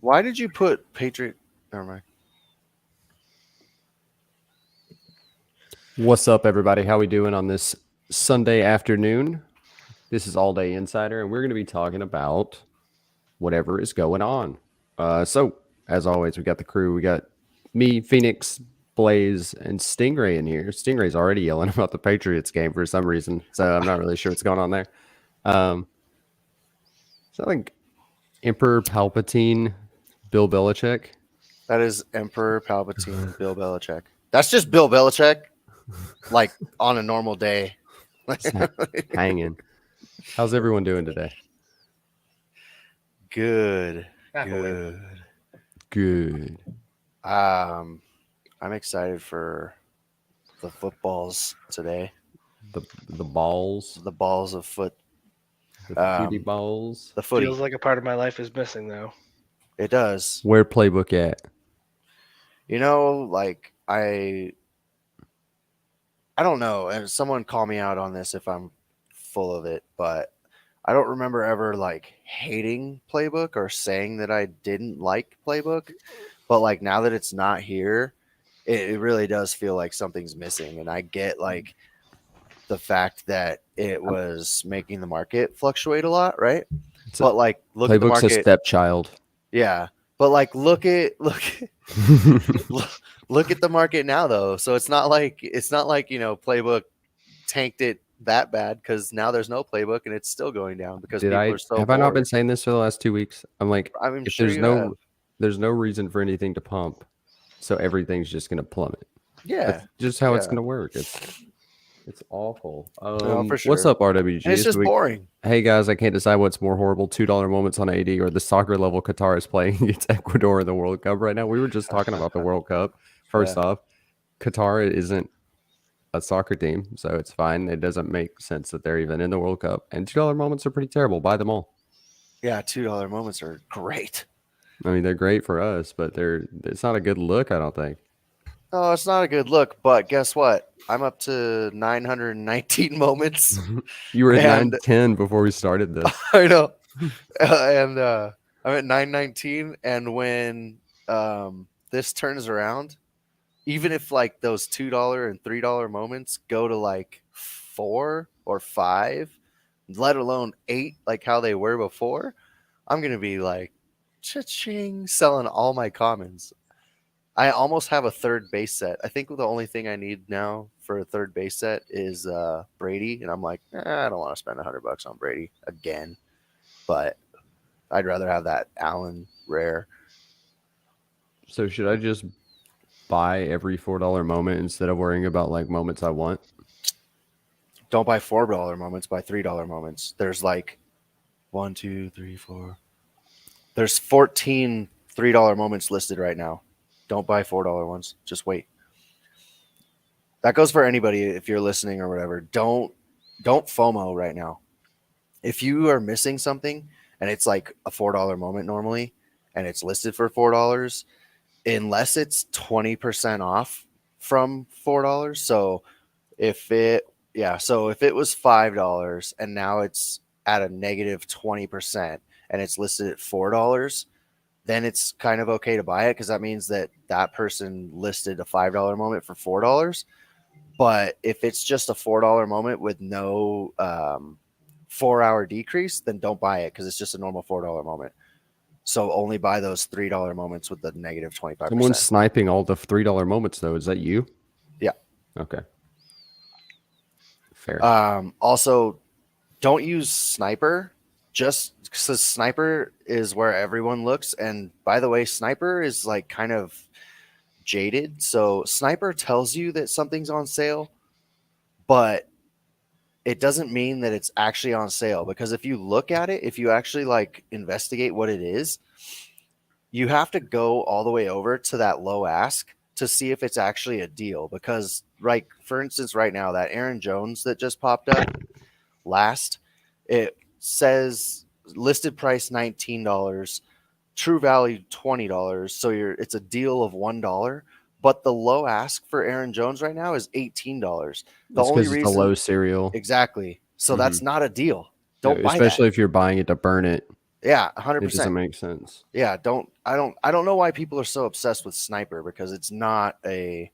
Why did you put Patriot? Never mind. What's up, everybody? How we doing on this Sunday afternoon? This is All Day Insider, and we're going to be talking about whatever is going on. So, as always, we got the crew. We got me, Phoenix, Blaze, and Stingray in here. Stingray's already yelling about the Patriots game for some reason, so I'm not really sure what's going on there. Um, so, I think Emperor Palpatine, Bill Belichick. That is Emperor Palpatine, Bill Belichick. That's just Bill Belichick, like on a normal day. Hanging. How's everyone doing today? Good, Happily. good. Good. I'm excited for the footballs today. The balls, The balls of foot. the footy balls. The footy. Feels like a part of my life is missing, though. It does. Where Playbook at? You know, like I don't know, and someone call me out on this if I'm full of it, but I don't remember ever like hating Playbook or saying that I didn't like Playbook. But like now that it's not here, it really does feel like something's missing. And I get like the fact that it was making the market fluctuate a lot, right? But like look at the Playbook's a market. stepchild. Yeah. But like look at look at the market now though. So it's not like Playbook tanked it that bad because now there's no Playbook and it's still going down because people are so have bored. I not been saying this for the last 2 weeks? I'm like, I'm if sure there's no reason for anything to pump, so everything's just gonna plummet. yeah, That's just how it's yeah. gonna work. It's awful. No, for What's sure. up, RWG? And it's just boring. Hey guys, I can't decide what's more horrible: $2 moments on AD or the soccer level Qatar is playing against Ecuador in the World Cup right now. We were just talking about the World Cup. First off, Qatar isn't a soccer team, so it's fine. It doesn't make sense that they're even in the World Cup. And $2 moments are pretty terrible. Buy them all. Yeah, $2 moments are great. I mean, they're great for us, but it's not a good look, I don't think. Oh, it's not a good look, but guess what? I'm up to 919 moments. You were at And- 910 before we started this. I know. And I'm at 919, and when this turns around, even if like those $2 and $3 moments go to like 4 or 5, let alone 8, like how they were before, I'm gonna be like cha-ching selling all my commons. I almost have a third base set. I think the only thing I need now for a third base set is Brady, and I'm like, I don't want to spend $100 on Brady again, but I'd rather have that Allen rare. So should I just buy every $4 moment instead of worrying about like moments I want? Don't buy $4 moments, buy $3 moments. There's like 1, 2, 3, 4. There's 14 $3 moments listed right now. Don't buy $4 ones. Just wait. That goes for anybody if you're listening or whatever. Don't FOMO right now. If you are missing something and it's like a $4 moment normally and it's listed for $4, unless it's 20% off from $4. So if it was $5 and now it's at a negative 20% and it's listed at $4, then it's kind of okay to buy it because that means that person listed a $5 moment for $4. But if it's just a $4 moment with no 4-hour decrease, then don't buy it because it's just a normal $4 moment. So only buy those $3 moments with the negative 25%. Someone's sniping all the $3 moments though. Is that you? Yeah. Okay. Fair. Also, don't use Sniper just because Sniper is where everyone looks. And by the way, Sniper is like kind of jaded. So Sniper tells you that something's on sale, but it doesn't mean that it's actually on sale, because if you look at it, if you actually like investigate what it is, you have to go all the way over to that low ask to see if it's actually a deal. Because like, for instance, right now, that Aaron Jones that just popped up last, it says listed price $19, true value $20. So it's a deal of $1. But the low ask for Aaron Jones right now is $18. That's because it's a low serial. Exactly. So that's not a deal. Don't buy that. Especially if you're buying it to burn it. Yeah, It doesn't 100%. make sense. Yeah, I don't know why people are so obsessed with sniper, because it's not a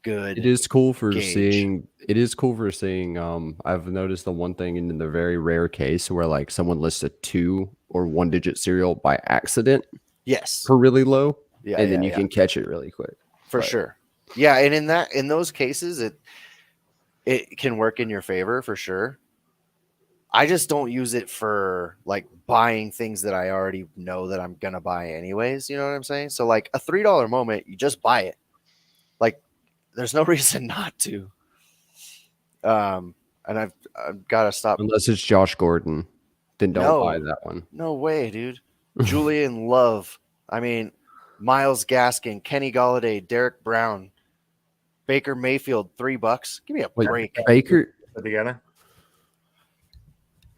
good It is cool for gauge. seeing. It is cool for seeing. I've noticed the one thing in the very rare case where like someone lists a 2 or 1 digit serial by accident Yes. for really low, Yeah, and then yeah, you yeah. can catch it really quick. For But sure. Yeah, and in those cases it can work in your favor for sure. I just don't use it for like buying things that I already know that I'm gonna buy anyways. You know what I'm saying? So like a $3 moment, you just buy it. Like there's no reason not to. And I've got to stop. unless it's Josh Gordon, then don't buy No, that one. no way, dude. Julian Love. I mean, Miles Gaskin, Kenny Galladay, Derek Brown, Baker Mayfield, $3. Give me a Wait, break. Baker. Put together.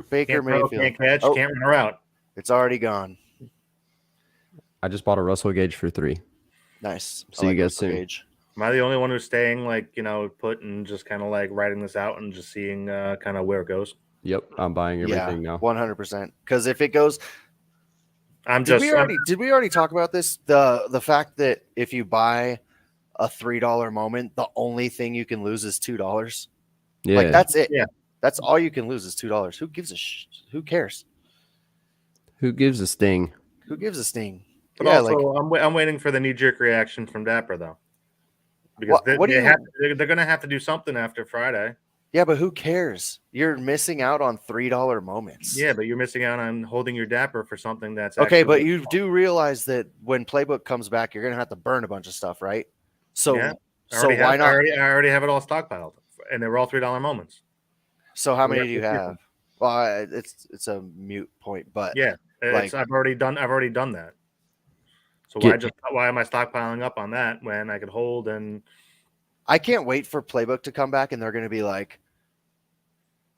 Baker Can't throw, Mayfield. can't catch, Oh, can't run a route. it's already gone. I just bought a Russell Gage for 3. Nice. I See you like guys Russell soon. Gage. Am I the only one who's staying put and just kind of like writing this out and just seeing kind of where it goes? Yep, I'm buying everything now. 100%. Because if it goes, I'm did we already talk about this? The fact that if you buy a $3 moment, the only thing you can lose is $2. Yeah, Like that's it. Yeah. That's all you can lose is $2. Who gives a who cares? who gives a sting? Who gives a sting? But Yeah, also, like I'm waiting for the knee jerk reaction from Dapper though, because what do you? they're going to have to do something after Friday. Yeah, but who cares? You're missing out on $3 moments. Yeah, but you're missing out on holding your Dapper for something that's Okay, actually but you do realize that when Playbook comes back, you're gonna have to burn a bunch of stuff, right? So, Yeah. so why not? I already have it all stockpiled, and they were all $3 moments. So how We many got do you 50 of have? them. Well, it's a mute point, but Yeah, like I've already done that. So why am I stockpiling up on that when I could hold and I can't wait for Playbook to come back, and they're gonna be like,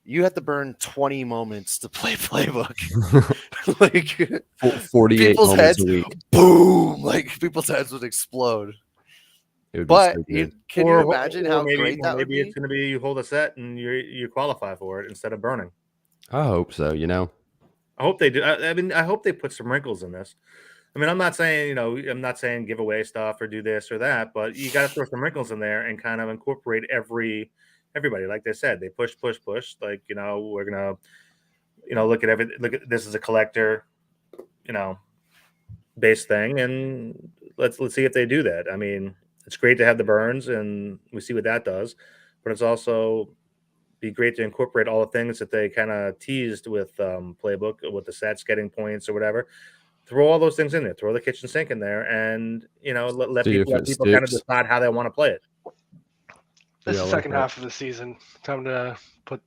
you have to burn 20 moments to play Playbook. Like 48 people's moments heads, a week. boom! Like people's heads would explode. It would be But so good. can you imagine how great that would maybe be? it's going to be you hold a set and you qualify for it instead of burning. I hope so. I hope they do. I mean, I hope they put some wrinkles in this. I mean, I'm not saying I'm not saying give away stuff or do this or that, but you got to throw some wrinkles in there and kind of incorporate everybody. Like they said, they push. Like we're gonna look at this as a collector, based thing, and let's see if they do that. I mean, it's great to have the burns, and we see what that does, but it's also be great to incorporate all the things that they kind of teased with Playbook, with the sets getting points or whatever. Throw all those things in there. Throw the kitchen sink in there, and let See if people it kind of sticks. decide how they want to play it. This Yeah, I is the like second that. half of the season. Time to put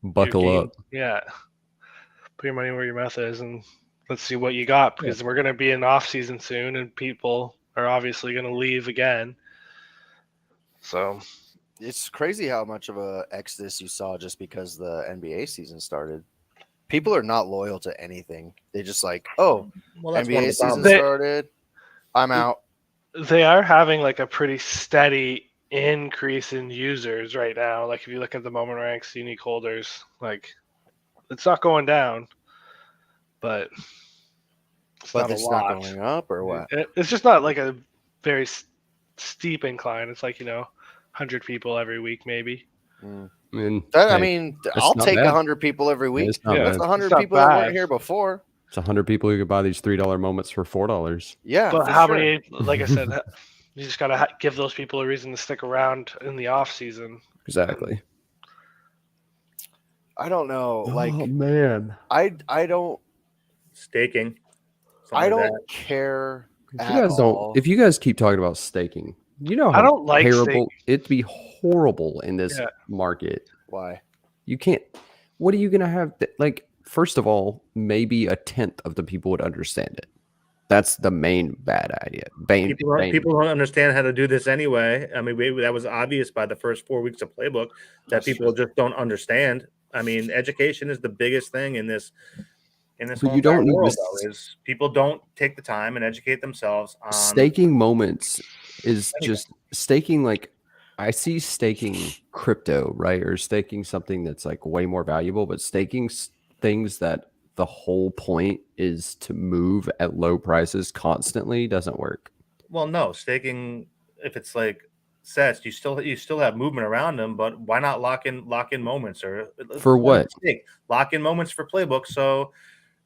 Buckle your up. Yeah. Put your money where your mouth is, and let's see what you got, because we're going to be in off season soon, and people are obviously going to leave again. So It's crazy how much of a exodus you saw just because the NBA season started. People are not loyal to anything. They just like, oh, Well, that's one of NBA the season problems. started. I'm out. they are having like a pretty steady increase in users right now. Like if you look at the moment ranks, unique holders, like it's not going down, but it's But not a it's lot. not going up or what? It's just not like a very steep incline. It's like 100 people every week maybe. Mm. I mean, I hey, mean, that's I'll not take bad. 100 people every week. It's not Yeah. That's bad. 100 It's not people that bad. weren't here before. It's 100 people who could buy these $3 moments for $4. Yeah, But for how sure. many? Like I said, you just gotta give those people a reason to stick around in the off season. Exactly. I don't know. Like, man, I don't Staking. I something like don't care if at you guys all. don't, if you guys keep talking about staking, how I don't like terrible it'd be horrible in this Yeah. market. Why? You can't. What are you gonna have? Like, first of all, maybe a tenth of the people would understand it. That's the main bad idea. People don't understand how to do this anyway. I mean, that was obvious by the first 4 weeks of Playbook that That's people just don't understand. I mean, education is the biggest thing in this But whole you don't entire need world. this- Though, is people don't take the time and educate themselves on Staking moments is just staking. Like, I see staking crypto, right, or staking something that's like way more valuable, but staking things that the whole point is to move at low prices constantly doesn't work. Well, no, staking, if it's like sets, you still have movement around them, but why not lock in moments or For what? lock in moments for Playbook so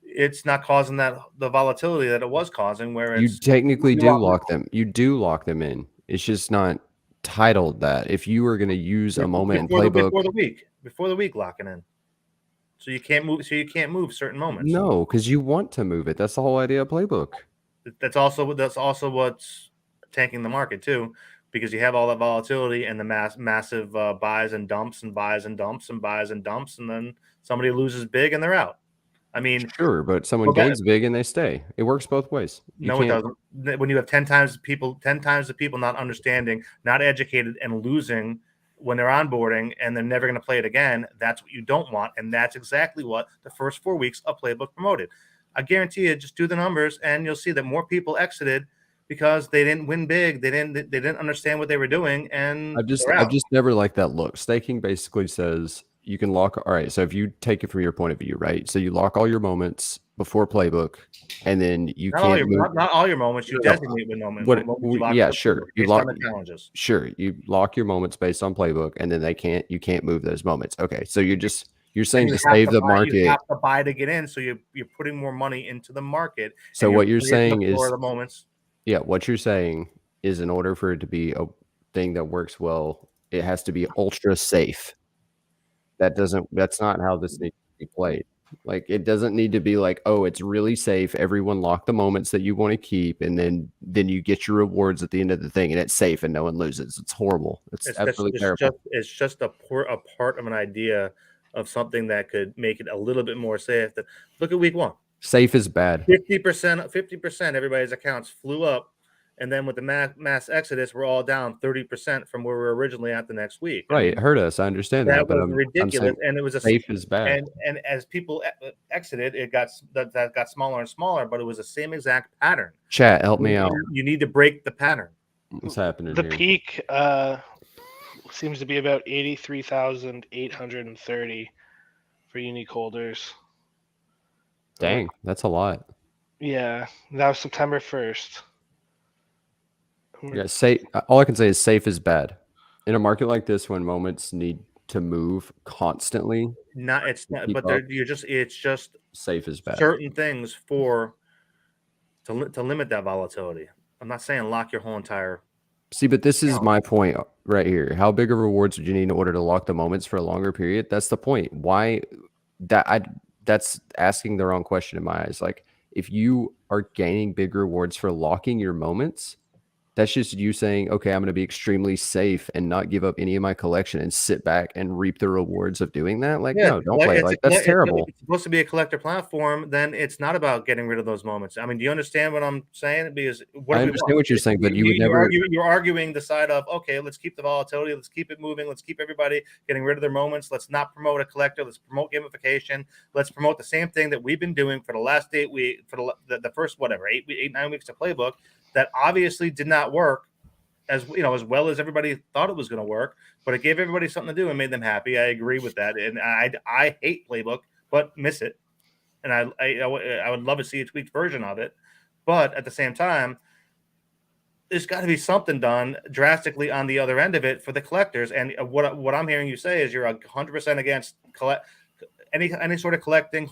it's not causing the volatility that it was causing where You it's technically do lock them. You do lock them in. It's just not titled that. If you were going to use a moment in Playbook before the week locking in. So you can't move certain moments. No, because you want to move it. That's the whole idea of Playbook. That's also what's tanking the market too, because you have all that volatility and the massive buys and dumps and buys and dumps and buys and dumps, and then somebody loses big and they're out. I mean, Sure, but someone gains big and they stay. It works both ways. It doesn't. When you have 10 times the people not understanding, not educated, and losing when they're onboarding, and they're never going to play it again, that's what you don't want, and that's exactly what the first 4 weeks of Playbook promoted. I guarantee you, just do the numbers, and you'll see that more people exited because they didn't win big. They didn't understand what they were doing, and I've just never liked that look. Staking basically says you can lock. All right, so if you take it from your point of view, right? So you lock all your moments before Playbook, and then you not all your moments. You designate the moment. Sure. You lock the challenges. Sure, you lock your moments based on Playbook, and then you can't move those moments. Okay, so you're saying to save the market. You have to buy to get in, so you're putting more money into the market. So what you're saying is the moments. Yeah, what you're saying is in order for it to be a thing that works well, it has to be ultra safe. That's not how this needs to be played. Like, it doesn't need to be like, oh, it's really safe. Everyone lock the moments that you want to keep, and then you get your rewards at the end of the thing, and it's safe and no one loses. It's horrible. It's absolutely terrible. It's just a part of an idea of something that could make it a little bit more safe. Look at week 1. Safe is bad. 50%, everybody's accounts flew up, and then with the mass exodus, we're all down 30% from where we were originally at the next week. Right, it hurt us. I understand that, but was ridiculous, and it was safe is bad. And as people exited, it got smaller and smaller, but it was the same exact pattern. Chat, help me out. You need to break the pattern. What's happening? The peak seems to be about 83,830 for unique holders. Dang, that's a lot. Yeah, that was September 1st. Yeah, all I can say is safe is bad. In a market like this, when moments need to move constantly, it's just safe is bad. Certain things to limit that volatility. I'm not saying lock your whole entire. See, but this is my point right here. How big of rewards would you need in order to lock the moments for a longer period? That's the point. Why that's asking the wrong question in my eyes. Like, if you are gaining big rewards for locking your moments, that's just you saying, okay, I'm going to be extremely safe and not give up any of my collection and sit back and reap the rewards of doing that. Like, no, don't play like that's terrible. If it's supposed to be a collector platform, then it's not about getting rid of those moments. I mean, do you understand what I'm saying? Because I understand what you're saying, but you're arguing the side of, okay, let's keep the volatility, let's keep it moving, let's keep everybody getting rid of their moments. Let's not promote a collector. Let's promote gamification. Let's promote the same thing that we've been doing for the last 8 weeks, for the first 9 weeks of Playbook. That obviously did not work as well as everybody thought it was going to work, but it gave everybody something to do and made them happy. I agree with that, and I hate Playbook, but miss it, and I would love to see a tweaked version of it, but at the same time, there's got to be something done drastically on the other end of it for the collectors. And what I'm hearing you say is you're 100% against any sort of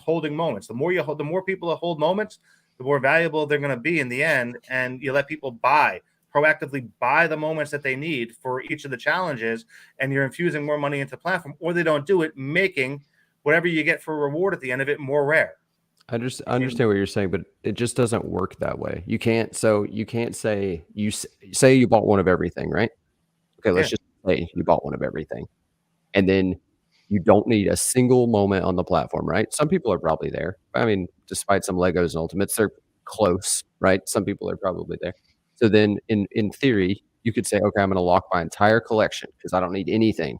holding moments. The more people that hold moments, the more valuable they're going to be in the end, and you let people proactively buy the moments that they need for each of the challenges, and you're infusing more money into the platform, or they don't do it, making whatever you get for a reward at the end of it more rare. I understand what you're saying, but it just doesn't work that way. You can't say you bought one of everything, right? Okay, let's just say you bought one of everything, and then you don't need a single moment on the platform, right? Some people are probably there. I mean, despite some Legos and Ultimates, they're close, right? Some people are probably there. So then in theory, you could say, okay, I'm going to lock my entire collection because I don't need anything.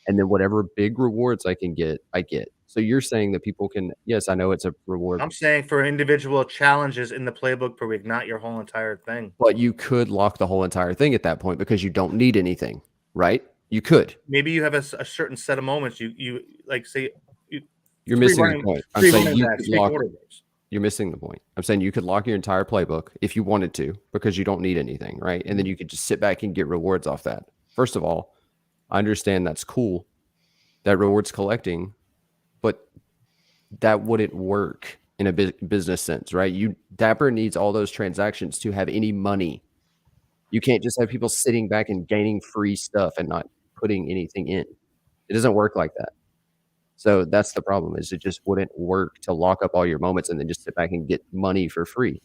And then whatever big rewards I can get, I get. So you're saying that people can, yes, I know it's a reward. I'm saying for individual challenges in the Playbook per week, not your whole entire thing. But you could lock the whole entire thing at that point because you don't need anything, right? You could. Maybe you have a certain set of moments. You like say You're Free missing the running, point. I'm free saying running you backs, could free lock. quarterbacks. You're missing the point. I'm saying you could lock your entire playbook if you wanted to because you don't need anything, right? And then you could just sit back and get rewards off that. First of all, I understand that's cool, that rewards collecting, but that wouldn't work in a business sense, right? Dapper needs all those transactions to have any money. You can't just have people sitting back and gaining free stuff and not putting anything in. It doesn't work like that. So that's the problem is it just wouldn't work to lock up all your moments and then just sit back and get money for free.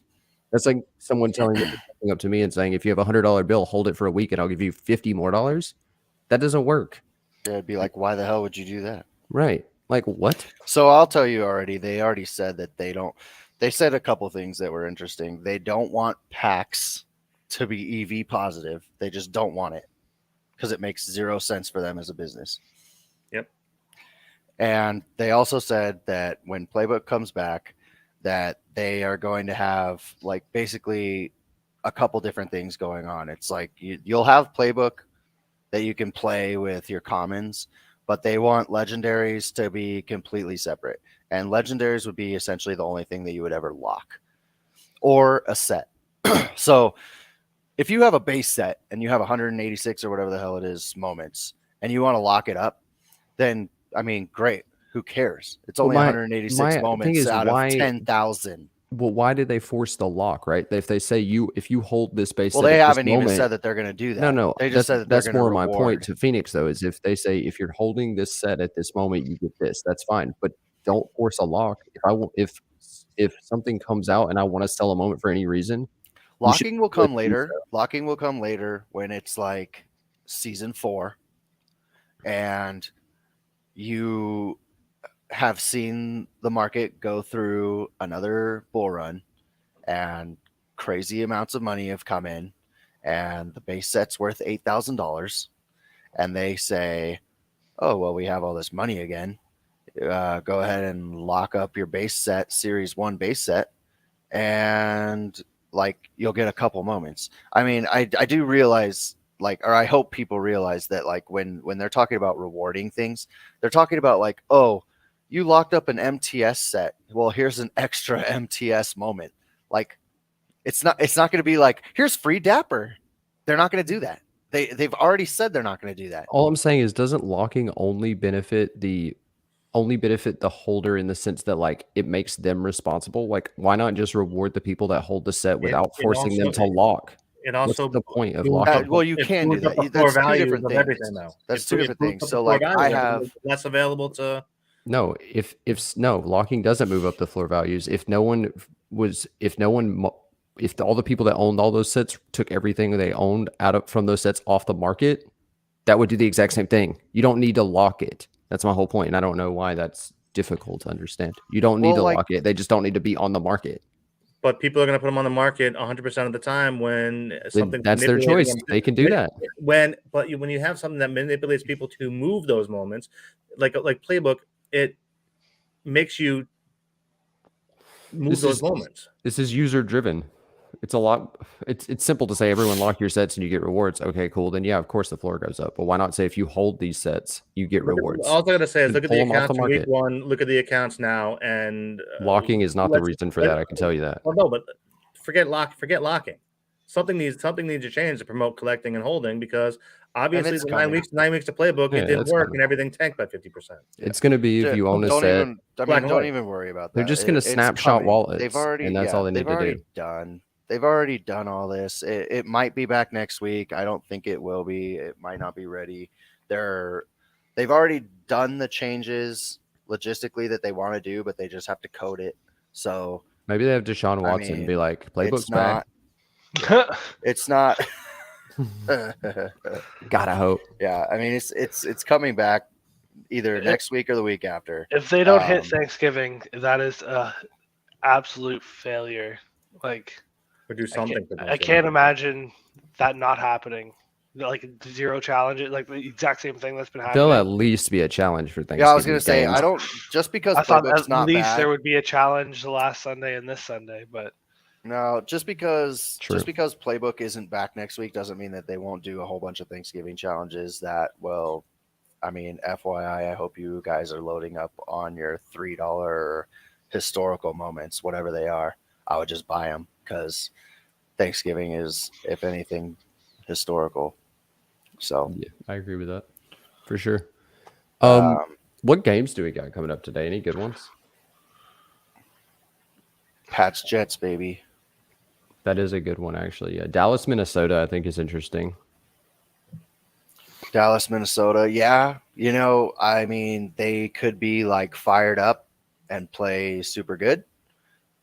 That's like someone coming up to me and saying, if you have $100 bill, hold it for a week and I'll give you $50 more. That doesn't work. It'd be like, why the hell would you do that? Right. Like what? So I'll tell you already, they already said that they said a couple things that were interesting. They don't want packs to be EV positive. They just don't want it because it makes 0 sense for them as a business. Yep. And they also said that when Playbook comes back, that they are going to have like basically a couple different things going on. It's like you'll have Playbook that you can play with your commons, but they want legendaries to be completely separate. And legendaries would be essentially the only thing that you would ever lock or a set. So if you have a base set and you have 186 or whatever the hell it is moments and you want to lock it up, then I mean, great. Who cares? It's only 186 my thing moments is out why- of 10,000. Well, why did they force the lock, right? If they say if you hold this base Well, set they at this haven't even moment- said that they're going to do that. No. They just said that that's they're going more to my reward. point to Phoenix, though, is if they say if you're holding this set at this moment, you get this. That's fine, but don't force a lock. If something comes out and I want to sell a moment for any reason, Locking will come do later. so. Locking will come later when it's like season 4 and you have seen the market go through another bull run and crazy amounts of money have come in and the base set's worth $8,000 and they say, oh, well, we have all this money again. Go ahead and lock up your base set, series 1 base set, and like you'll get a couple moments. I mean, I do realize like, or I hope people realize that like when they're talking about rewarding things, they're talking about like, oh, you locked up an MTS set. Well, here's an extra MTS moment. Like it's not going to be like, here's free Dapper. They're not going to do that. They've already said they're not going to do that. all I'm saying is, doesn't locking only benefit the holder in the sense that like it makes them responsible? Like, why not just reward the people that hold the set without forcing them to lock? It What's also the point of boosts locking? up- Well, you it can do boosts up that. the floor That's two values different of things. everything now. That's It two boosts different up things. the So floor like values, I everything have is less available to. No, if locking doesn't move up the floor values, if all the people that owned all those sets took everything they owned from those sets off the market, that would do the exact same thing. You don't need to lock it. That's my whole point, and I don't know why that's difficult to understand. You don't need to lock it. They just don't need to be on the market. But people are going to put them on the market 100% of the time when something. That's their choice. They can do that. When you have something that manipulates people to move those moments, like Playbook, it makes you move those moments. This is user driven. It's a lot. It's simple to say everyone lock your sets and you get rewards. Okay, cool. Then yeah, of course the floor goes up. But why not say if you hold these sets, you get rewards? All I gotta say is And look at the pull 'em off accounts the in week market. 1. Look at the accounts now, and Locking is not the reason for that. I can tell you that. Well, no, but forget locking. Something needs to change to promote collecting and holding because obviously it's the coming. 9 weeks to Playbook, Yeah, it didn't it's work coming. and everything tanked by 50%. It's going to be if you own a don't set. even. I black mean, and don't white. even worry about that. They're just going to It's snapshot coming. wallets. They've already, and that's all they need to do. They've already done all this. It might be back next week. I don't think it will be. It might not be ready. They've already done the changes logistically that they want to do, but they just have to code it. So Maybe they have Deshaun Watson mean, be like, Playbook's it's not. back. It's not. Gotta hope. Yeah, I mean it's coming back either next week or the week after. If they don't hit Thanksgiving, that is a absolute failure. Like Or do something for them. I can't imagine that not happening. Like 0 challenges, like the exact same thing that's been happening. There'll at least be a challenge for Thanksgiving. Yeah, I was gonna say games. I don't just because I thought Playbook's at not least bad. there would be a challenge the last Sunday and this Sunday, but No, just because True. Playbook isn't back next week doesn't mean that they won't do a whole bunch of Thanksgiving challenges that will I mean, FYI, I hope you guys are loading up on your $3 historical moments, whatever they are. I would just buy them because Thanksgiving is, if anything, historical. So, Yeah, I agree with that for sure. um, What games do we got coming up today? Any good ones? Pats Jets, baby. That is a good one, actually. Yeah, Dallas, Minnesota, I think is interesting. Dallas, Minnesota. Yeah. You know, I mean, they could be like fired up and play super good.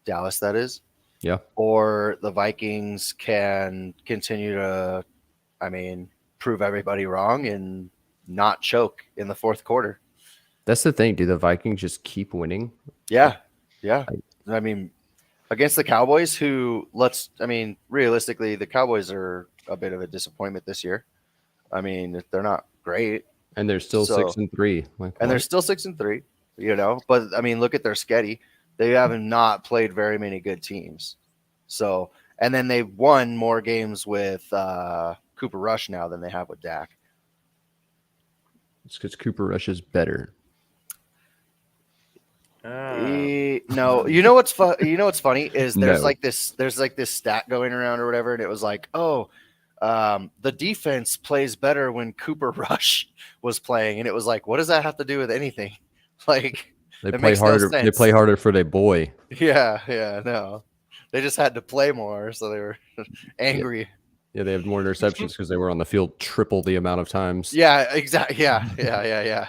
Dallas, that is. Yeah, Or the Vikings can continue to, I mean, prove everybody wrong and not choke in the fourth quarter. that's the thing. Do the Vikings just keep winning? Yeah. Yeah. Like- I mean, against the Cowboys, who, I mean, realistically, the Cowboys are a bit of a disappointment this year. I mean, they're not great. And they're still So, 6-3. Like, and they're what? still 6-3, you know. But I mean, look at their schedule; they have not played very many good teams. So, and then they've won more games with Cooper Rush now than they have with Dak. It's because Cooper Rush is better. No, you know what's You know what's funny is there's No. like this stat going around or whatever, and it was like, oh, the defense plays better when Cooper Rush was playing, and it was like, what does that have to do with anything? Like, They it play makes no harder. They sense. play harder for their boy. Yeah, no. They just had to play more, so they were angry. Yeah, they have more interceptions because they were on the field triple the amount of times. Yeah, exactly. Yeah.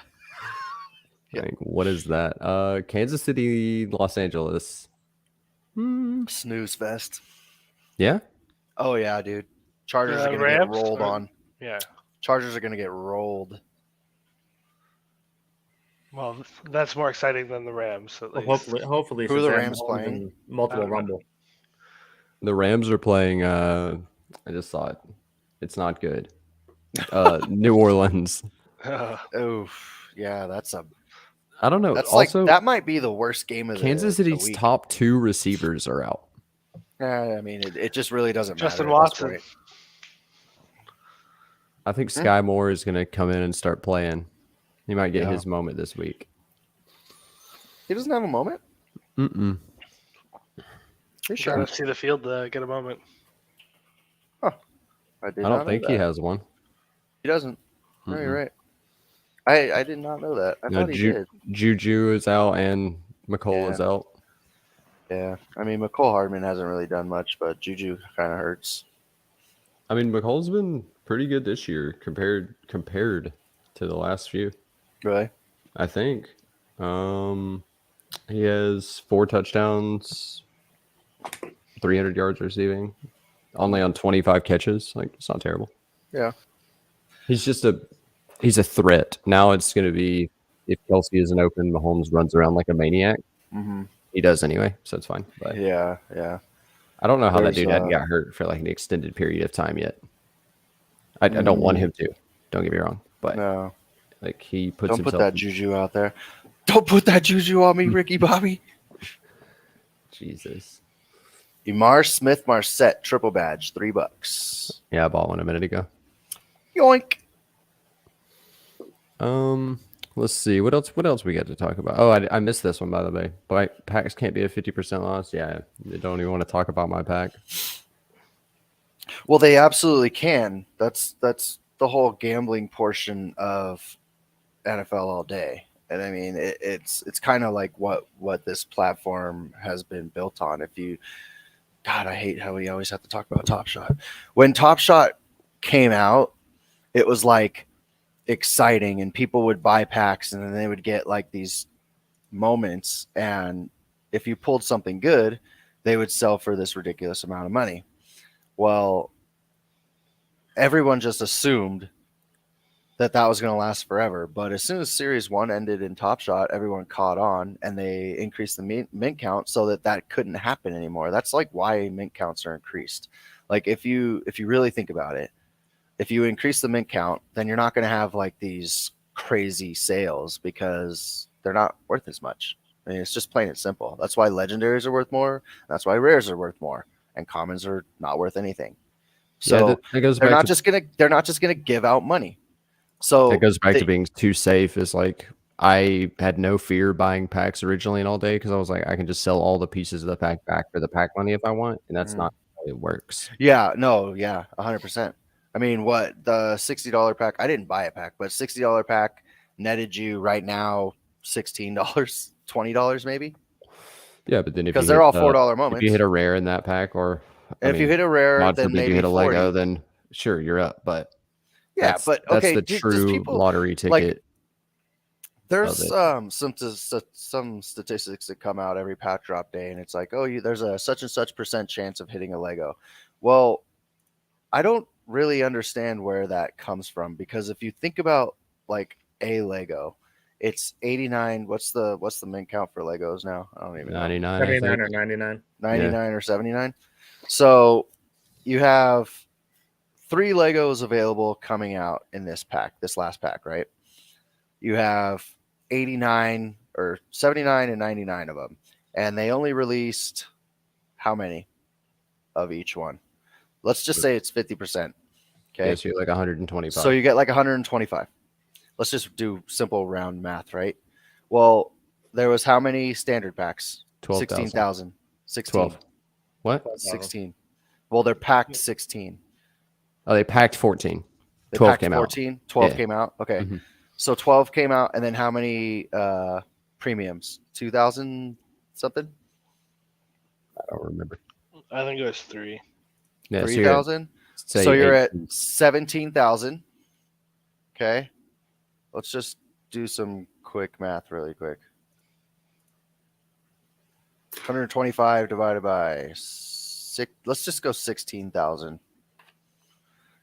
Like, what is that? Kansas City, Los Angeles. Snooze fest. Yeah, Oh yeah, dude. Chargers are gonna get Rams, rolled or- on. Yeah. Chargers are gonna get rolled. Well, that's more exciting than the Rams, at Well, least. hopefully, Who are since the they have Rams Mahomes playing? in multiple I don't know. rumble. the Rams are playing. I just saw it. It's not good. New Orleans. Oof. Yeah, that's I don't know. that's Also, like that might be the worst game of Kansas the City's week. top 2 receivers are out. I mean, it just really doesn't Justin matter. at this Watson. point. I think Sky Moore is going to come in and start playing. He might get Yeah. his moment this week. He doesn't have a moment. Mm-mm. You Trying sure? to see the field to get a moment. I did I not don't know think he that. has one. He doesn't. No, Mm-mm. you're right. I did not know that. I No, thought he did. Juju is out and McColl is out. Yeah. I mean, McCole Hardman hasn't really done much, but Juju kind of hurts. I mean, McColl's been pretty good this year compared to the last few. Really? I think. He has 4 touchdowns, 300 yards receiving, only on 25 catches. Like, it's not terrible. Yeah. He's a threat. Now it's going to be if Kelsey isn't open, Mahomes runs around like a maniac. Mm-hmm. He does anyway, so it's fine. But Yeah. I don't know how that There's, dude hadn't got hurt for like an extended period of time yet. I don't want him to. Don't get me wrong, but No. like he puts Don't put himself. that Juju out there. Don't put that Juju on me, Ricky Bobby. Jesus. Emar Smith Marset triple badge, $3. Yeah, I bought one a minute ago. Yoink. Let's see what else we got to talk about. Oh, I missed this one by the way. But packs can't be a 50% loss. Yeah, you don't even want to talk about my pack. Well, they absolutely can. That's the whole gambling portion of NFL all day. And I mean, it's kind of like what this platform has been built on. God, I hate how we always have to talk about Top Shot. When Top Shot came out, it was like exciting, and people would buy packs, and then they would get like these moments. And if you pulled something good, they would sell for this ridiculous amount of money. Well, everyone just assumed that was going to last forever. But as soon as Series 1 ended in Top Shot, everyone caught on, and they increased the mint count so that couldn't happen anymore. That's like why mint counts are increased. Like if you really think about it, if you increase the mint count, then you're not going to have like these crazy sales because they're not worth as much. I mean, it's just plain and simple. That's why legendaries are worth more. That's why rares are worth more, and commons are not worth anything. So that goes they're back not to just gonna give out money. So That goes back they- to being too safe. Is like I had no fear buying packs originally and all day because I was like, I can just sell all the pieces of the pack back for the pack money if I want, and that's not how it works. Yeah, no, yeah, 100%. I mean, what the $60 pack? I didn't buy a pack, but $60 pack netted you right now $16, $20 maybe, Yeah, but then if you because they're hit all $4 if you moments. hit a rare in that pack, or I And if you mean, hit a rare, God then forbid you maybe hit a 40. Lego, then sure you're up. But Yeah, but that's okay, the does true people lottery ticket there's of it. some statistics that come out every pack drop day, and it's like, oh, there's a such and such percent chance of hitting a Lego. Well, I don't really understand where that comes from, because if you think about like a Lego, it's 89. What's the mint count for Legos now? I don't even know. 99, I 79 think. or 99. 99 or 79. So you have 3 Legos available coming out in this last pack, right? You have 89 or 79 and 99 of them. And they only released how many of each one? Let's just say it's 50%. Okay. Yeah, so you're like 125. So you get like 125. Let's just do simple round math, right? Well, there was how many standard packs? 12,000. 16,000. 16. 12. What? 16. Well, they're packed 16. Oh, they packed 14. They 12 packed came 14. out. 12 Yeah. came out. Okay. Mhm. So 12 came out, and then how many premiums? 2,000 something? I don't remember. I think it was 3. Yeah, so 3,000? say So you're 18. at 17,000. Okay. Let's just do some quick math really quick. 125 divided by 6. Let's just go 16,000.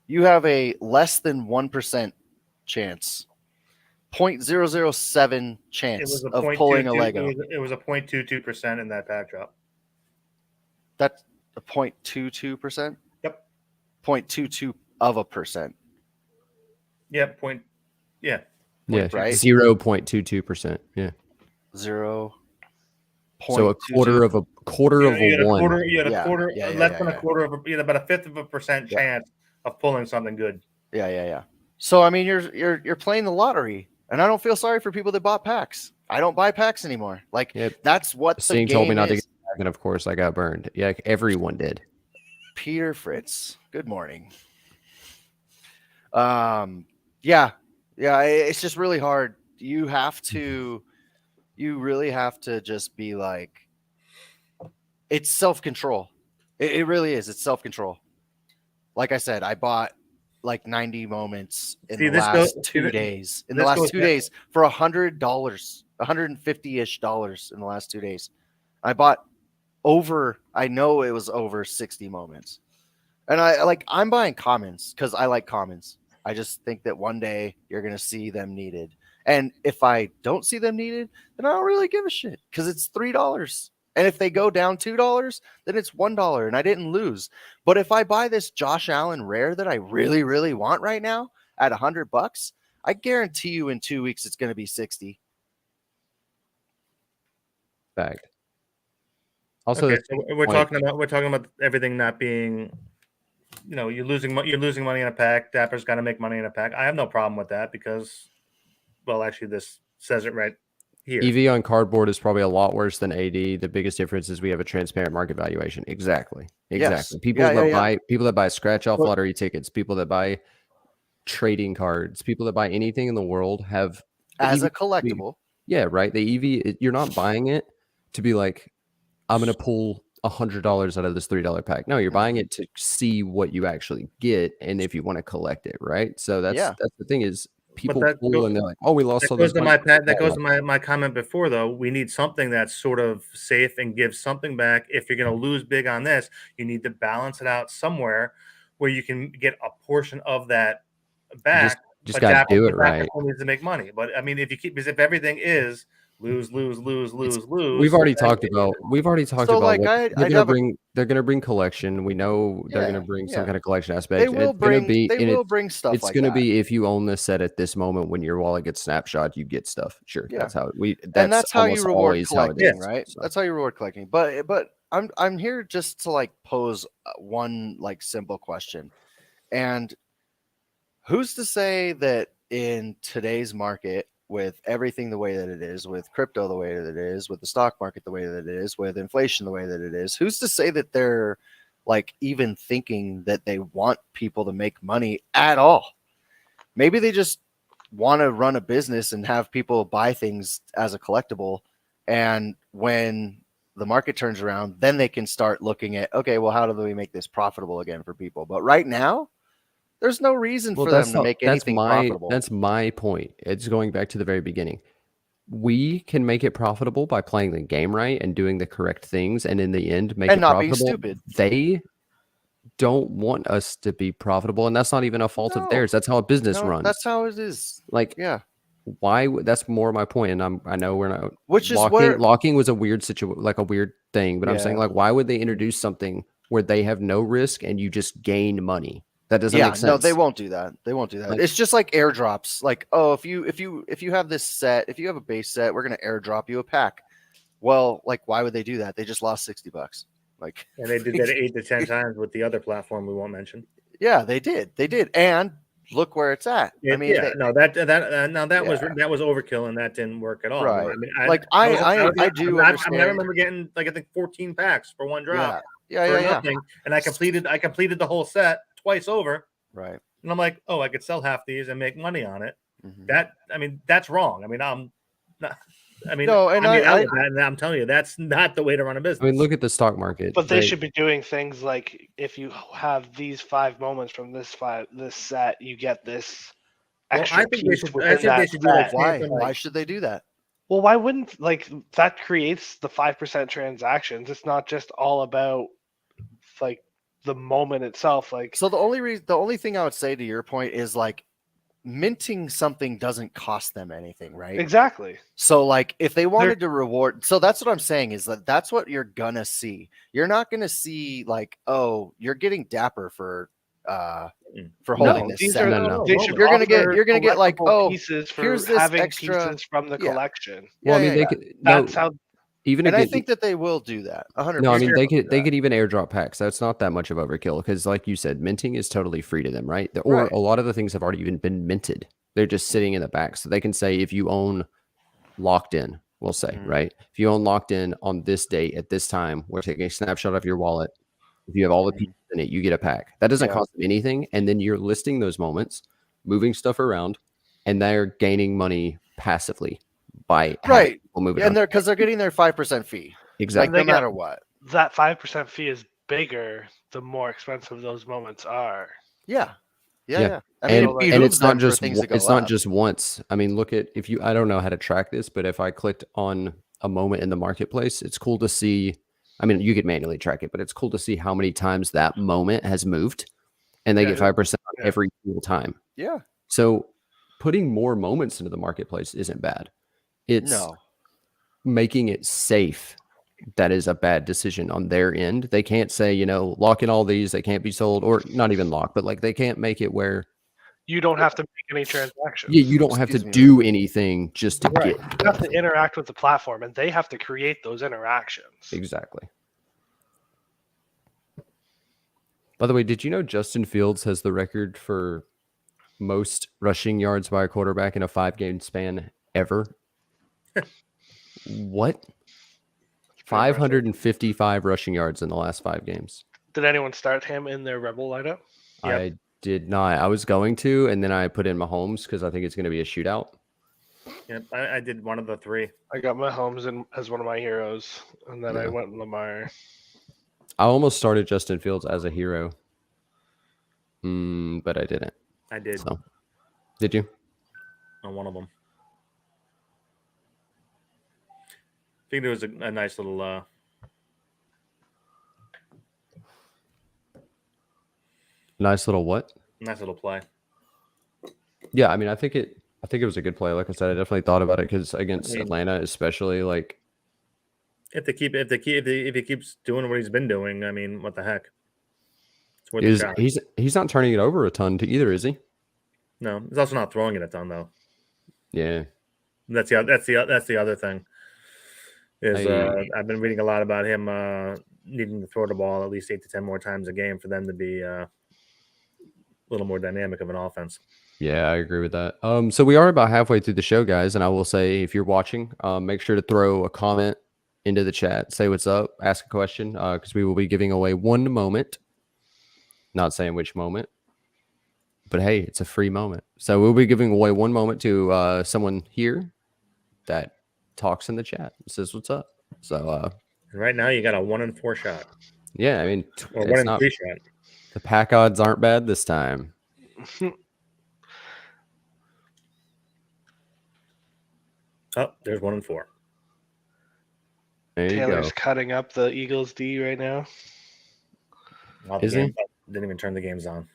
You have a less than 1% chance, 0.007 It chance was a of pulling a 0.22 Lego. It was a 0.22% in that pack drop. That's a 0.22%? Yep. 0.22 of a percent. Yeah. Point. Yeah. Yeah, right? 0.22%. Yeah. 0. So a quarter of a You had a one. quarter. You had a Yeah, quarter. yeah, Less than yeah. a quarter of a. You had about a fifth of a percent Yeah. chance of pulling something good. Yeah. So I mean, you're playing the lottery, and I don't feel sorry for people that bought packs. I don't buy packs anymore. Like Yep. that's what the Seeing game told me not to is. get back, and of course I got burned. Yeah, everyone did. Peter Fritz, good morning. Yeah. It's just really hard. You really have to just be like, it's self-control. It really is. It's self-control. Like I said, I bought like 90 moments in the last 2 days. In the last 2 days for $100, $150-ish in the last 2 days. I bought I know it was over 60 moments. And I'm buying commons because I like commons. I just think that one day you're going to see them needed. And if I don't see them needed, then I don't really give a shit because it's $3. And if they go down $2, then it's $1 and I didn't lose. But if I buy this Josh Allen rare that I really, really want right now at $100, I guarantee you in 2 weeks it's going to be 60. Fact. Also, Okay, so we're talking about everything not being, you're losing money in a pack. Dapper's got to make money in a pack. I have no problem with that because, well, actually, this says it right here. EV on cardboard is probably a lot worse than AD. The biggest difference is we have a transparent market valuation. Exactly. Yes. People that buy scratch off lottery tickets, people that buy trading cards, people that buy anything in the world have as a collectible. Yeah, right. The EV, you're not buying it to be like, I'm going to pull $100 out of this $3 pack. No, you're buying it to see what you actually get, and if you want to collect it, right? So that's the thing is people pull and they're like, oh, we lost all this money. That goes to my comment before, though. We need something that's sort of safe and gives something back. If you're going to lose big on this, you need to balance it out somewhere where you can get a portion of that back. Just got to do it right. Needs to make money, but I mean, if everything is lose. We've already talked about. So, like, they're gonna bring collection. We know they're gonna bring some kind of collection aspect. They will bring stuff. It's gonna be if you own this set at this moment when your wallet gets snapshot, you get stuff. Sure, Yeah. that's how you reward collecting, right? So. That's how you reward collecting. But I'm here just to like pose one like simple question, and who's to say that in today's market, with everything the way that it is, with crypto the way that it is, with the stock market the way that it is, with inflation the way that it is, who's to say that they're like even thinking that they want people to make money at all? Maybe they just want to run a business and have people buy things as a collectible. And when the market turns around, then they can start looking at, okay, well, how do we make this profitable again for people? But right now, there's no reason for them to make anything profitable. That's my point. It's going back to the very beginning. We can make it profitable by playing the game right and doing the correct things, and in the end, make And it not being profitable. stupid. They don't want us to be profitable, and that's not even a fault of No. theirs. That's how a business No, runs. that's how it is. Like, Yeah. why? That's more my point. And I know we're not. Which is locking. where Locking was a weird situation, like a weird thing. But I'm saying, Yeah. like, why would they introduce something where they have no risk and you just gain money? That doesn't make sense. No, they won't do that. They won't do that. Like- It's just like airdrops. Like, oh, if you have this set, if you have a base set, we're gonna airdrop you a pack. Well, like, why would they do that? They just lost $60. Like, And they did that 8 to 10 times with the other platform we won't mention. yeah, they did. And look where it's at. I mean, that was Yeah. overkill, and that didn't work at all. Right. I mean, I do I understand. remember getting like I think 14 packs for one drop Yeah, for yeah. nothing, and I completed the whole set twice over. Right. And I'm like, oh, I could sell half these and make money on it. Mhm. That's wrong. I mean, I'm not. I mean, No, and and I'm telling you, that's not the way to run a business. I mean, look at the stock market. But they should be doing things like, if you have these 5 moments from this set, you get this extra I think they piece should. within I think they that should do like set. Why? something Why like- should they do that? Well, why wouldn't, like, that creates the 5% transactions? It's not just all about like the moment itself. Like, So the only thing I would say to your point is, like, minting something doesn't cost them anything, right? exactly. So, like, if they wanted to reward, so that's what I'm saying, is that that's what you're gonna see. You're not gonna see, like, oh, you're getting dapper for holding this These set. are No. they should You're gonna offer get like, collectible oh, pieces for here's this having extra- pieces from the yeah. collection. Well, I mean, Yeah, they yeah. could. That's No, how. even And if I it- think that they will do that. 100%. No, I mean they will do could that. even airdrop packs. That's not that much of overkill because, like you said, minting is totally free to them, right? Or Right. a lot of the things have already even been minted. They're just sitting in the back, so they can say if you own locked in, we'll say, Mhm. right? If you own locked in on this date at this time, we're taking a snapshot of your wallet. If you have all the pieces in it, you get a pack. That doesn't Yeah. cost them anything, and then you're listing those moments, moving stuff around, and they're gaining money passively by having Right. people moving And around. they're getting their 5% fee. Exactly. Like, They no got- matter what. That 5% fee is bigger the more expensive those moments are. Yeah. Yeah. Yeah. I mean, And, it and behooves it's not them for just things to go it's not up. just once. I mean, look at if you I don't know how to track this, but if I clicked on a moment in the marketplace, it's cool to see. I mean, you could manually track it, but it's cool to see how many times that moment has moved, and they Yeah, get 5% on yeah. every single time. Yeah. So putting more moments into the marketplace isn't bad. It's No. making it safe. That is a bad decision on their end. They can't say, lock in all these, they can't be sold, or not even lock, but like they can't make it where You don't have to make any transactions. you don't have to Excuse me. do anything just to Right. get. You have to interact with the platform, and they have to create those interactions. Exactly. By the way, did you know Justin Fields has the record for most rushing yards by a quarterback in a 5-game span ever? What? Pretty impressive. 555 rushing yards in the last 5 games. Did anyone start him in their Rebel lineup? Yep. I did not. I was going to, and then I put in Mahomes because I think it's going to be a shootout. Yep, I did one of the 3. I got Mahomes as one of my heroes, and then I Yeah. went Lamar. I almost started Justin Fields as a hero, but I didn't. I did So, did you? on one of them. I think there was a nice little. Nice little what? Nice little play. Yeah, I mean, I think it was a good play. Like I said, I definitely thought about it because against I mean- Atlanta, especially, like If he keeps doing what he's been doing, I mean, what the heck? It's worth a shot. he's not turning it over a ton to either, is he? No, he's also not throwing it a ton though. Yeah. That's the other thing. Is I've been reading a lot about him needing to throw the ball at least 8 to 10 more times a game for them to be little more dynamic of an offense. Yeah, I agree with that. So we are about halfway through the show, guys, and I will say, if you're watching, make sure to throw a comment into the chat, say what's up, ask a question, because we will be giving away one moment. Not saying which moment, but hey, it's a free moment. So we'll be giving away one moment to someone here that talks in the chat, says what's up. So And right now, you got a 1 in 4 shot, yeah, I mean, or 1 it's in not 3 shot. the pack odds aren't bad this time. Oh, there's 1 in 4. There you Taylor's go. cutting up the Eagles D right now. Well, the Is he? game didn't even turn the games on.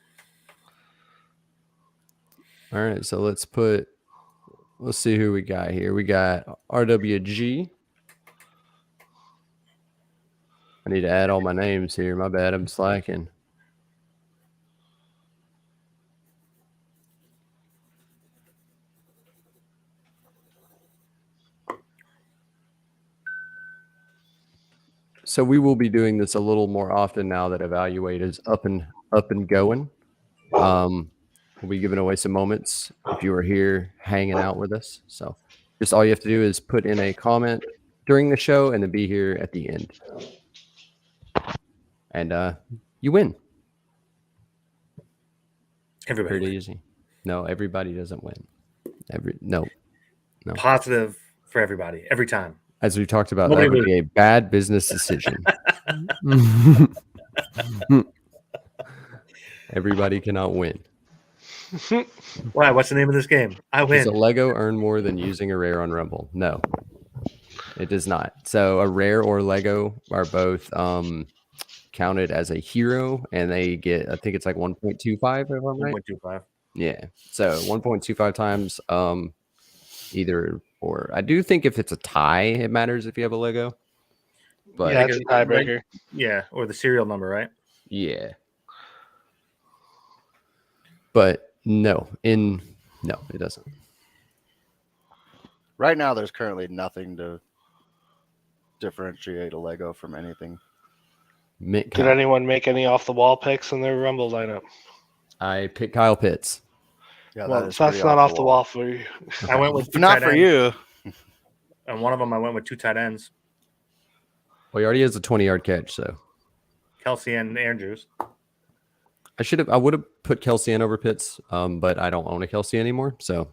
All right, so let's see who we got here. We got RWG. I need to add all my names here. My bad, I'm slacking. So we will be doing this a little more often now that Evaluate is up and going. We'll be giving away some moments if you are here hanging out with us. So just all you have to do is put in a comment during the show and then be here at the end. And you win. Everybody Pretty wins. easy. No, everybody doesn't win. No. Positive for everybody every time. As we talked about, Nobody that would loses. be a bad business decision. Everybody cannot win. Why? What's the name of this game? I Does a win. Lego earn more than using a rare on Rumble? No, it does not. So a rare or Lego are both counted as a hero, and they get, I think it's like 1.25, if I'm right. 1.25. Yeah. So 1.25 times either or. I do think if it's a tie, it matters if you have a Lego. But Yeah, it's a tiebreaker. Yeah, or the serial number, right? yeah. But no, it doesn't. Right now, there's currently nothing to differentiate a Lego from anything. Mint Did count. anyone make any off the wall picks in their Rumble lineup? I picked Kyle Pitts. Yeah, Well, that is that's pretty not off the wall for you. I went with two Not tight for ends, you. and one of them I went with 2 tight ends, Well, he already has a 20-yard catch, so Kelsey and Andrews. I would have put Kelsey in over Pitts, but I don't own a Kelsey anymore, so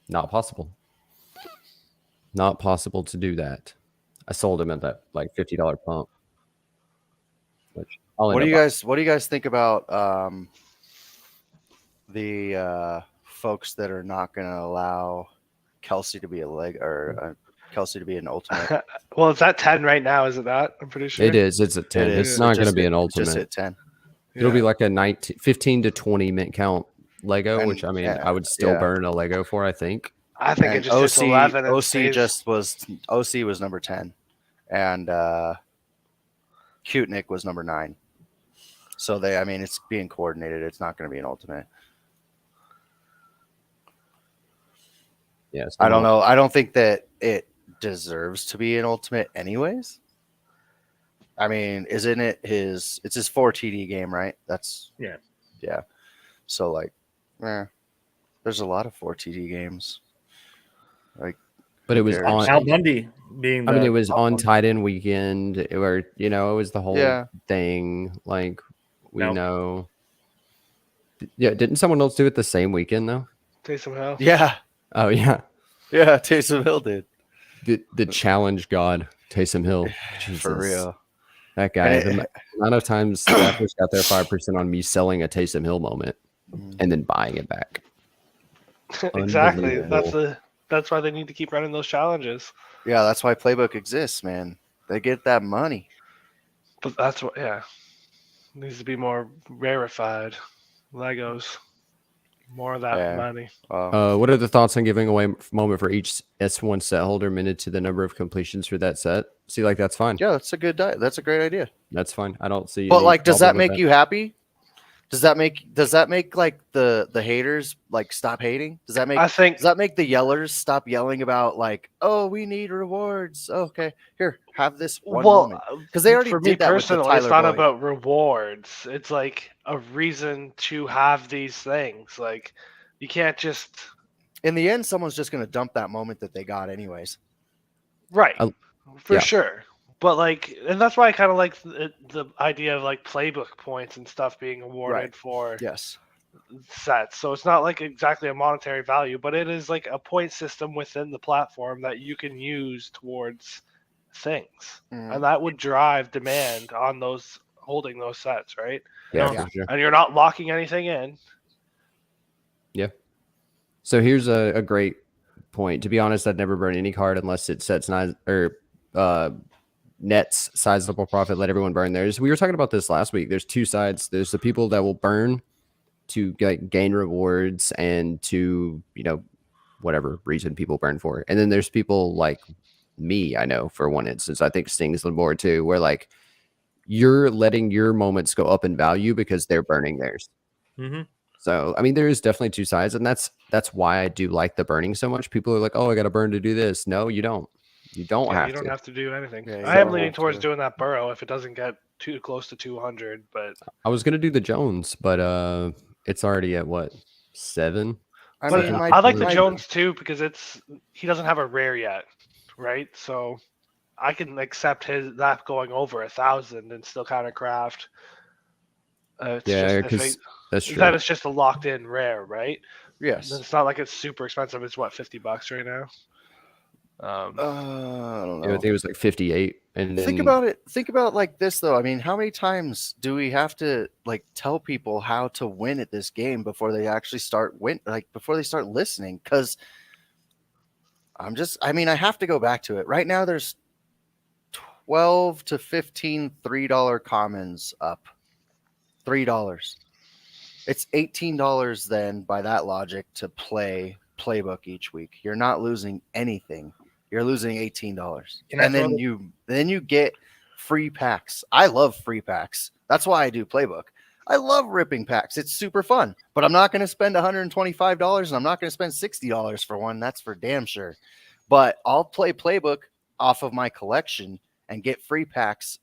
not possible. Not possible to do that. I sold him at that like $50 pump. Which What do you guys think about the folks that are not going to allow Kelsey to be a leg or Kelsey to be an ultimate? Well, it's at 10 right now, is it not? I'm pretty sure. It is. It's at 10. It It's is. not It going to just be hit- an it Just ultimate. hit 10. It'll be Yeah. like a 15 to 20 mint count Lego, And- which I mean, yeah, I would still yeah. burn a Lego for, I think. I think it And just hits 11 and OC stays. OC was number 10, and Cutenick was number 9. So it's being coordinated. It's not going to be an ultimate. Yes. I don't know. I don't think that it deserves to be an ultimate, anyways. I mean, isn't it it's his 4 TD game, right? Yeah. So there's a lot of 4 TD games. But it was cares? on. Al Bundy being I the mean, it was on tight end weekend, where it was the whole Yeah. thing. Like we No. know. Yeah, didn't someone else do it the same weekend though? Taysom Hill. Yeah, Oh yeah, Taysom Hill did the challenge god Taysom Hill. Jesus. for real. That guy. And The amount of times Raptors got their 5% on me selling a Taysom Hill moment Mhm. and then buying it back. Exactly. Unbelievable. That's why they need to keep running those challenges. Yeah, that's why Playbook exists, man. They get that money. But that's what, yeah. Needs to be more rarefied. Legos. More of that Yeah. money. What are the thoughts on giving away moment for each S1 set holder minute to the number of completions for that set? See, like that's fine. Yeah, that's a great idea. That's fine. I don't see. But any does that problem with make you happy? Does that make like the haters like stop hating? Does that make I think does that make the yellers stop yelling about like, oh, we need rewards? Oh, okay, here, have this one well, moment, because they already for me did that with the personally, it's Tyler not Boyd. about rewards. It's like a reason to have these things. Like you can't just In the end, someone's just gonna dump that moment that they got anyways. right for yeah. sure. But like, and that's why I kind of like the idea of like playbook points and stuff being awarded Right. for Yes. sets. So it's not like exactly a monetary value, but it is like a point system within the platform that you can use towards things. Mhm. And that would drive demand on those holding those sets, right? Yeah, Yeah. for sure. And you're not locking anything in. So here's a great point. To be honest, I'd never burn any card unless it sets nets sizable profit. Let everyone burn theirs. We were talking about this last week. There's two sides. There's the people that will burn to gain rewards and to whatever reason people burn for, and then there's people like me. I know for one instance, I think Sting's the more too, where like you're letting your moments go up in value because they're burning theirs. Mm-hmm. So, I mean, there is definitely two sides, and that's why I do like the burning so much. People are like, "Oh, I got to burn to do this." No, you don't. You don't Yeah, have you don't to. have to do anything. Yeah, you I am don't leaning have towards to. doing that burrow if it doesn't get too close to 200, but I was gonna do the Jones, but it's already at what 7? I but mean, I like the my Jones too because he doesn't have a rare yet, right? So I can accept that going over 1,000 and still kind of craft. It's Yeah, just because that's true. that it's just a locked in rare, right? yes. It's not like it's super expensive. It's what, $50 right now. I don't Yeah, I know. think it was like 58, and then Think about it. Think about it like this, though. I mean, how many times do we have to like tell people how to win at this game before they actually start before they start listening? Because I mean, I have to go back to it. Right now, there's 12 to 15 $3 commons up. $3. It's $18 then by that logic to play Playbook each week. You're not losing anything. You're losing $18. Can I And throw then you get free packs. I love free packs. That's why I do Playbook. I love ripping packs. It's super fun. But I'm not going to spend $125 and I'm not going to spend $60 for one. That's for damn sure. But I'll play Playbook off of my collection and get free packs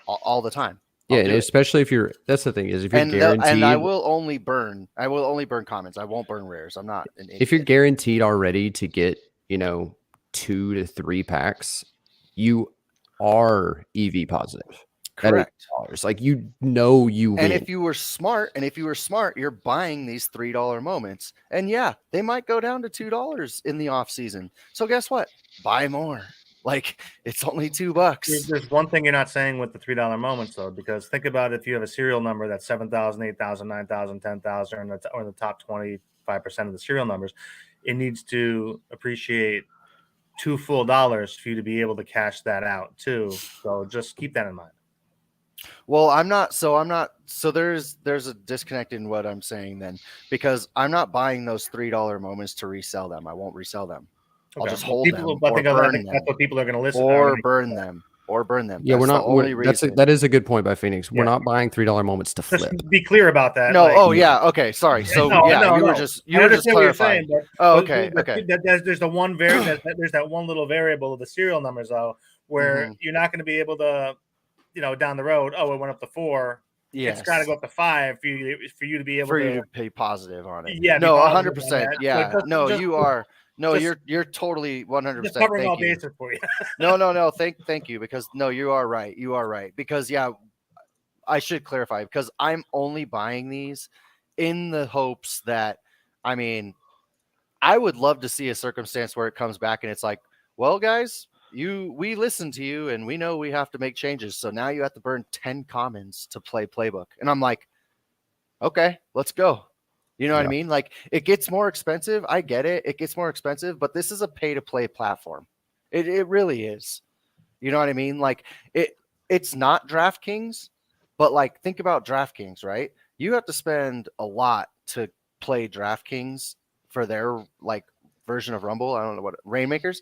all the time. yeah, I'll and do it. especially if you're that's the thing is if you're And guaranteed I will only burn comments. I won't burn rares. I'm not an idiot. if you're guaranteed already to get 2 to 3 packs, you are EV positive. Correct. $8. Like you win. And if you were smart, you're buying these $3 moments. And yeah, they might go down to $2 in the off season. So guess what? Buy more. Like it's only $2. There's one thing you're not saying with the $3 moments though, because think about if you have a serial number that's 7,000, 8,000, 9,000, 10,000, or the top 25% of the serial numbers, it needs to appreciate $2 full for you to be able to cash that out too. So just keep that in mind. Well, so there's a disconnect in what I'm saying then, because I'm not buying those $3 moments to resell them. I won't resell them. I'll just hold them or burn them. That's what people are going to listen Or burn them. Yeah, That's we're not. the only reason. That is a good point by Phoenix. We're Yeah. not buying $3 moments to flip. Just be clear about that. No, like- oh yeah, okay, sorry. So No, yeah, no, you no. were just I understand what you're clarifying. saying, but Oh, okay, There's the one there's that one little variable of the serial numbers though, where Mhm. you're not going to be able to, down the road. Oh, it went up to 4. Yes. It's got to go up to 5 for you to be able for to. you to pay positive on it. Yeah, be no, positive on 100%. that. Yeah, Like, no, just- you are. No, just- you're totally 100%. Just covering all Thank you. bases for you. No. Thank you, because no, you are right. Because yeah, I should clarify, because I'm only buying these in the hopes that, I mean, I would love to see a circumstance where it comes back and it's like, well, guys, we listened to you and we know we have to make changes. So now you have to burn 10 commons to play Playbook. And I'm like, okay, let's go. You know what I mean? Like it gets more expensive. I get it. It gets more expensive, but this is a pay to play platform. It really is. You know what I mean? Like it's not DraftKings, but like think about DraftKings, right? You have to spend a lot to play DraftKings for their like version of Rumble. I don't know what Rainmakers.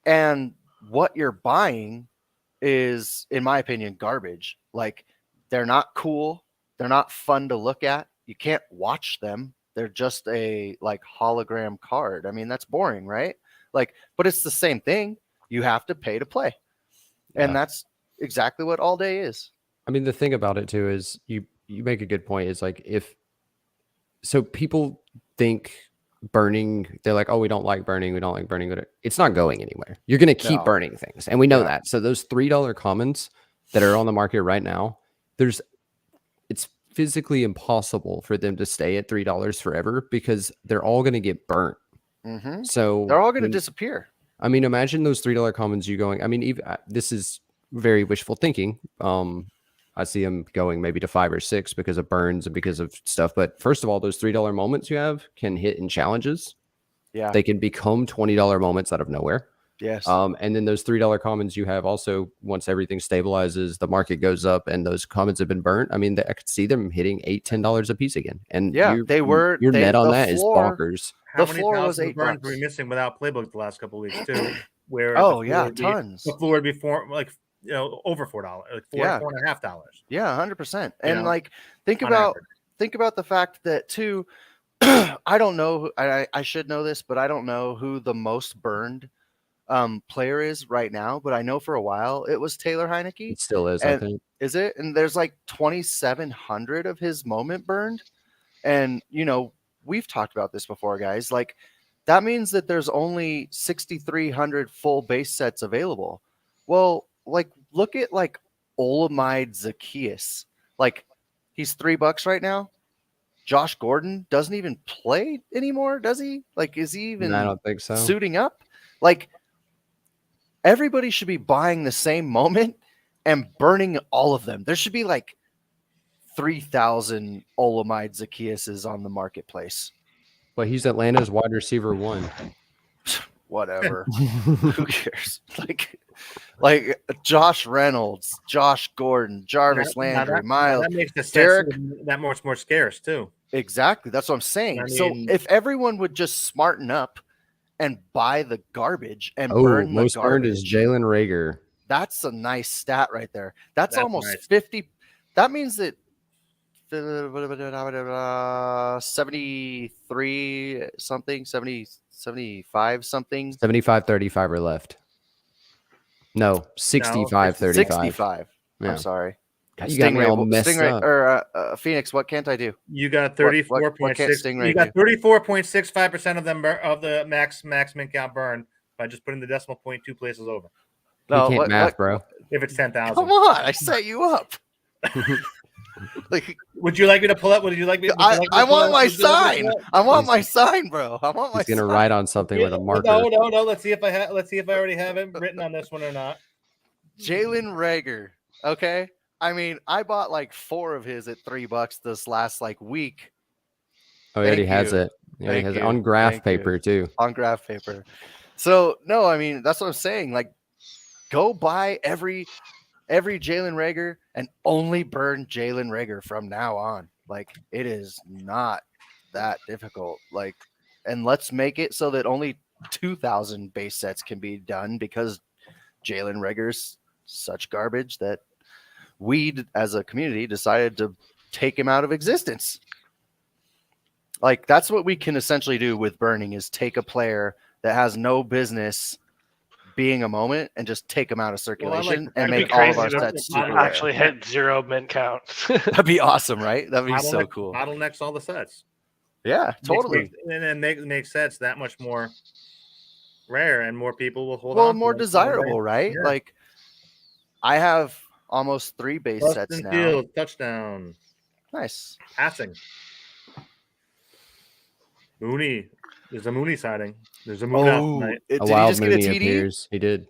And what you're buying is, in my opinion, garbage. Like they're not cool. They're not fun to look at. You can't watch them. They're just a like hologram card. I mean, that's boring, right? Like, but it's the same thing. You have to pay to play. And Yeah. that's exactly what all day is. I mean, the thing about it too is you make a good point. Is like so people think burning, they're like, oh, we don't like burning, but it's not going anywhere. You're going to keep No. burning things, and we know Yeah. that. So those $3 commons that are on the market right now, it's physically impossible for them to stay at $3 forever because they're all going to get burnt. Mm-hmm. So They're all going to disappear. I mean, imagine those $3 commons you going. I mean, even this is very wishful thinking. I see them going maybe to 5 or 6 because of burns and because of stuff. But first of all, those $3 moments you have can hit in challenges. Yeah. They can become $20 moments out of nowhere. Yes. And then those $3 commons you have also, once everything stabilizes, the market goes up and those commons have been burnt. I mean, I could see them hitting $8-10 a piece again. And Yeah, your net on the that is floor- bonkers. How The many floor was thousand burns $8. were we missing without Playbook the last couple of weeks too? Where Oh the yeah, floor would be- tons. The floor would be over $4, like Yeah. $4.50. Yeah, 100%. You And know, like think on about average. the fact that too I don't know I should know this, but I don't know who the most burned player is right now, but I know for a while it was Taylor Heineke. It still is, I And think. is it? And there's like 2,700 of his moment burned. And we've talked about this before, guys. Like that means that there's only 6,300 full base sets available. Well, like look at like Olamide Zacchaeus. Like he's $3 right now. Josh Gordon doesn't even play anymore, does he? Like, is he even I don't think so. suiting up? Like everybody should be buying the same moment and burning all of them. There should be like 3,000 Olamide Zacchaeuses on the marketplace. But he's Atlanta's wide receiver 1. Whatever. Who cares? Like Josh Reynolds, Josh Gordon, Jarvis Landry, Miles. That makes the sets Derek. that much more scarce too. Exactly. That's what I'm saying. I So mean- if everyone would just smarten up and buy the garbage and Oh, burn the most burned is garbage, Jalen Rager. that's a nice stat right there. That's almost nice. 50. That means that 73 something, 70, 75 something, 75-35 are left. No, 65-35. 65. Yeah. I'm sorry. God, you got me all messed up. Or Phoenix, what can't I do? You got What 34.6. can't Stingray You got do? 34.65% of them of the max mint count burned by just putting the decimal point 2 places over. You can't math, bro. If it's 10,000. Come on, I set you up. Like Would you like me to pull up? Would you like me? I want my sign. I want my sign, bro. I want my He's gonna sign. write on something with a marker. No. Let's see if I already have it written on this one or not. Jalen Rager. Okay. I mean, I bought like 4 of his at $3 this last like week Oh, he already Thank has you. it. He already Thank has it you. on graph Thank you. paper too. on graph paper. So no, I mean that's what I'm saying. Like, go buy every Jalen Rager and only burn Jalen Rager from now on. Like, it is not that difficult. Like, and let's make it so that only 2,000 base sets can be done because Jalen Rager's such garbage that we as a community decided to take him out of existence. Like, that's what we can essentially do with burning is take a player that has no business being a moment and just take them out of circulation and It'd be make all of crazy our to sets super rare. actually hit 0 mint count. That'd be awesome, right? That'd be so cool. Bottlenecks all the sets. Yeah, totally. And then make sets that much more rare, and more people will hold on. Well, to more them. desirable, right? Yeah. Like, I have almost 3 base sets Justin now. Fields, touchdown, Nice. passing. Mooney, there's a Mooney sighting. There's a Moon out Oh, tonight. A did he wild just get a Mooney TD? appears. He did.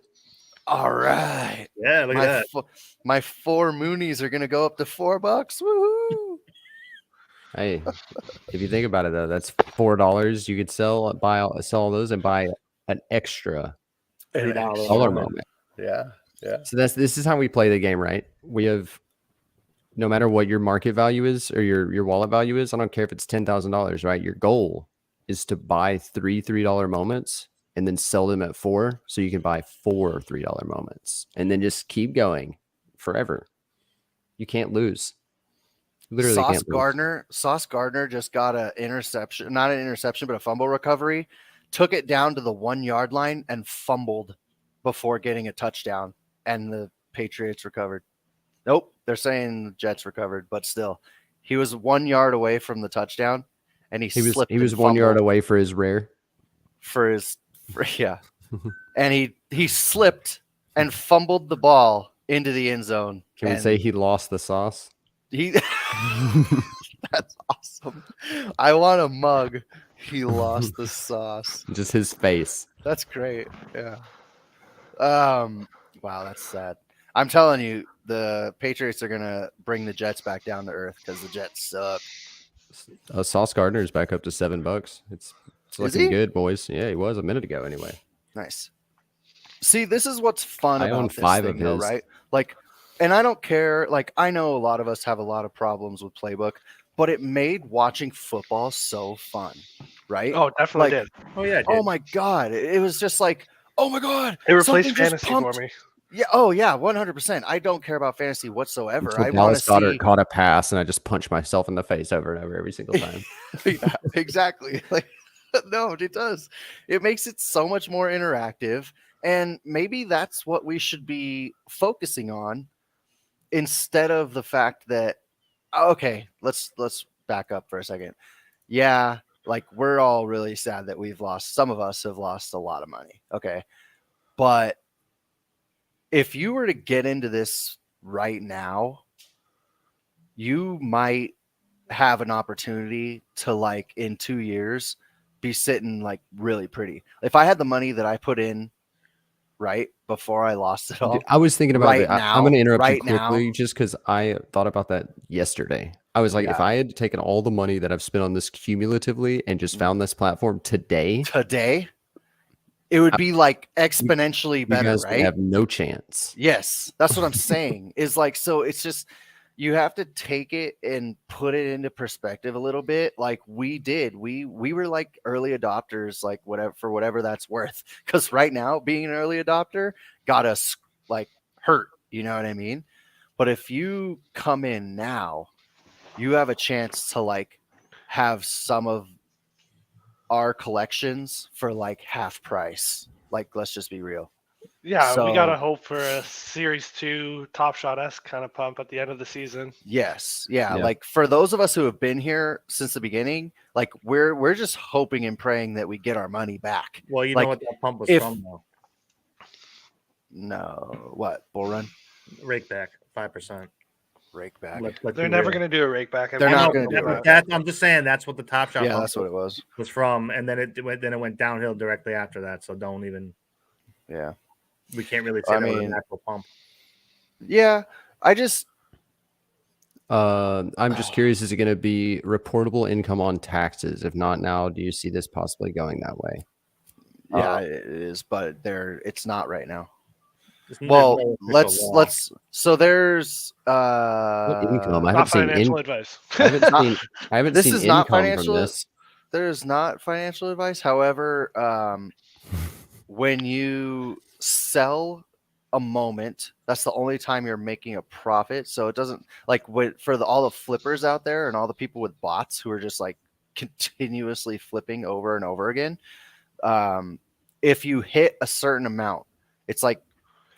All right. Yeah, look at that. My 4 Moonies are gonna go up to $4. Woohoo! Hey, if you think about it though, that's $4. You could sell all those and buy an extra $3 dollar moment. Yeah. Yeah. So this is how we play the game, right? We have, no matter what your market value is or your wallet value is, I don't care if it's $10,000, right? Your goal is to buy $3 moments and then sell them at 4, so you can buy 4 $3 moments, and then just keep going forever. You can't lose. Literally can't move. Sauce Gardner just got an interception, not an interception, but a fumble recovery, took it down to the 1 yard line and fumbled before getting a touchdown. And the Patriots recovered. Nope. They're saying the Jets recovered, but still, he was 1 yard away from the touchdown and he slipped. He was and 1 yard fumbled away for his rare. yeah. And he slipped and fumbled the ball into the end zone. Can we say he lost the sauce? He That's awesome. I want a mug. He lost the sauce. Just his face. That's great. Yeah. Wow, that's sad. I'm telling you, the Patriots are gonna bring the Jets back down to earth because the Jets suck. Sauce Gardner is back up to $7. It's looking good, boys. Yeah, he was a minute ago anyway. Nice. See, this is what's fun I about own this 5 thing, of though, his. right? Like, and I don't care. Like, I know a lot of us have a lot of problems with Playbook, but it made watching football so fun, right? Oh, definitely Like, did. Oh yeah, it Oh did. my god, it was just like, oh my god, It replaced something just fantasy for pumped. me. Yeah. Oh yeah, 100%. I don't care about fantasy whatsoever. Until I want to Dallas Goddard see. caught a pass, and I just punched myself in the face over and over every single time. Yeah, exactly. Like, no, it does. It makes it so much more interactive, and maybe that's what we should be focusing on instead of the fact that. Okay, let's back up for a second. Yeah, like we're all really sad that we've lost. Some of us have lost a lot of money. Okay, but if you were to get into this right now, you might have an opportunity to, like, in 2 years be sitting like really pretty. If I had the money that I put in right before I lost it all, I was thinking about right it. I'm now, going to interrupt you right now, quickly just because I thought about that yesterday. I was like, if Yeah. I had taken all the money that I've spent on this cumulatively and just found this platform today, today, it would be like exponentially you better, guys would right? have no chance. Yes, that's what I'm saying. Is like, so it's just, you have to take it and put it into perspective a little bit. Like we did, we were like early adopters, like whatever, for whatever that's worth. Because right now, being an early adopter got us like hurt. You know what I mean? But if you come in now, you have a chance to like have some of our collections for like half price. Like, let's just be real. Yeah, we gotta So- hope for a Series 2 Top Shot-esque kind of pump at the end of the season. Yes. Yeah. Yeah. Like for those of us who have been here since the beginning, like we're just hoping and praying that we get our money back. Well, you Like, know what that pump was if- from, though. No, what? Bull run? Rake back 5%. Rake back. They're never gonna do a rake back. They're I not know, gonna do but it. I'm just saying that's what the Top Shot Yeah, pump that's what it was. was from, and then it went downhill directly after that. So don't even. Yeah. We can't really say I that was mean- an actual pump. Yeah. I just I'm just curious, is it going to be reportable income on taxes? If not now, do you see this possibly going that way? yeah, it is, but it's not right now. There's Well, no official law. so there's What income? I Not haven't seen financial advice. I haven't Not- seen. I haven't this seen is not income financial- from this. there's not financial advice. However, when you sell a moment, that's the only time you're making a profit. So it doesn't like for all the flippers out there and all the people with bots who are just like continuously flipping over and over again. If you hit a certain amount, it's like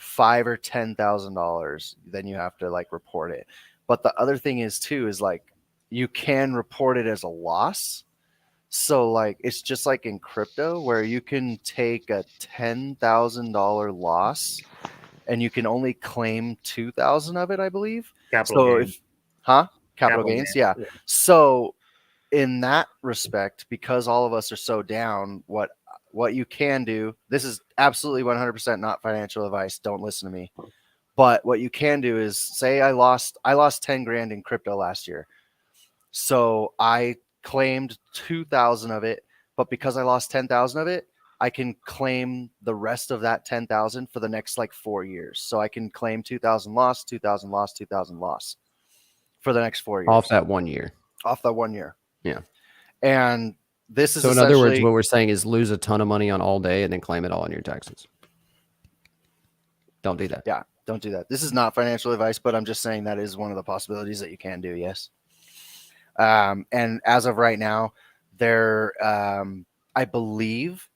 $5,000 or $10,000, then you have to like report it. But the other thing is too, is like you can report it as a loss. So like it's just like in crypto where you can take a $10,000 loss and you can only claim 2,000 of it, I believe. Capital So gains. capital gains, yeah. So in that respect, because all of us are so down, what you can do, this is absolutely 100% not financial advice. Don't listen to me. But what you can do is say I lost 10 grand in crypto last year. So I claimed 2,000 of it, but because I lost 10,000 of it, I can claim the rest of that 10,000 for the next like 4 years. So I can claim 2,000 loss, 2,000 loss, 2,000 loss for the next 4 years. Off that 1 year. Off that 1 year. Yeah. And this is So in other words, essentially- what we're saying is lose a ton of money on all day and then claim it all on your taxes. Don't do that. Yeah, don't do that. This is not financial advice, but I'm just saying that is one of the possibilities that you can do. Yes. And as of right now, they're I believe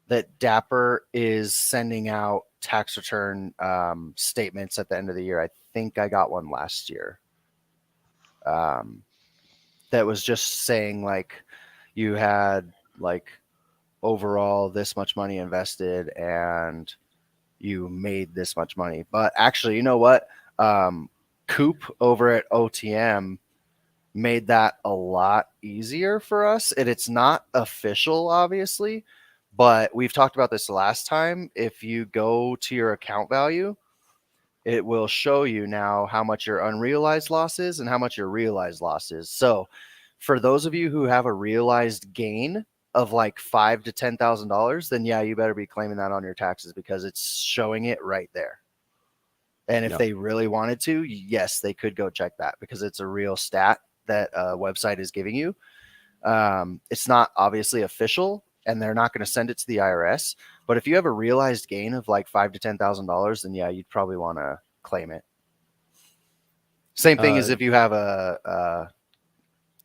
that Dapper is sending out tax return statements at the end of the year. I think I got one last year. That was just saying like you had like overall this much money invested and you made this much money. But actually, you know what? Coop over at OTM made that a lot easier for us. And it's not official, obviously, but we've talked about this last time. If you go to your account value, it will show you now how much your unrealized loss is and how much your realized loss is. So for those of you who have a realized gain of like $5,000 to $10,000, then yeah, you better be claiming that on your taxes because it's showing it right there. And if Yep. they really wanted to, yes, they could go check that because it's a real stat that a website is giving you. It's not obviously official, and they're not going to send it to the IRS. But if you have a realized gain of like $5,000 to $10,000, then yeah, you'd probably want to claim it. Same thing as if you have a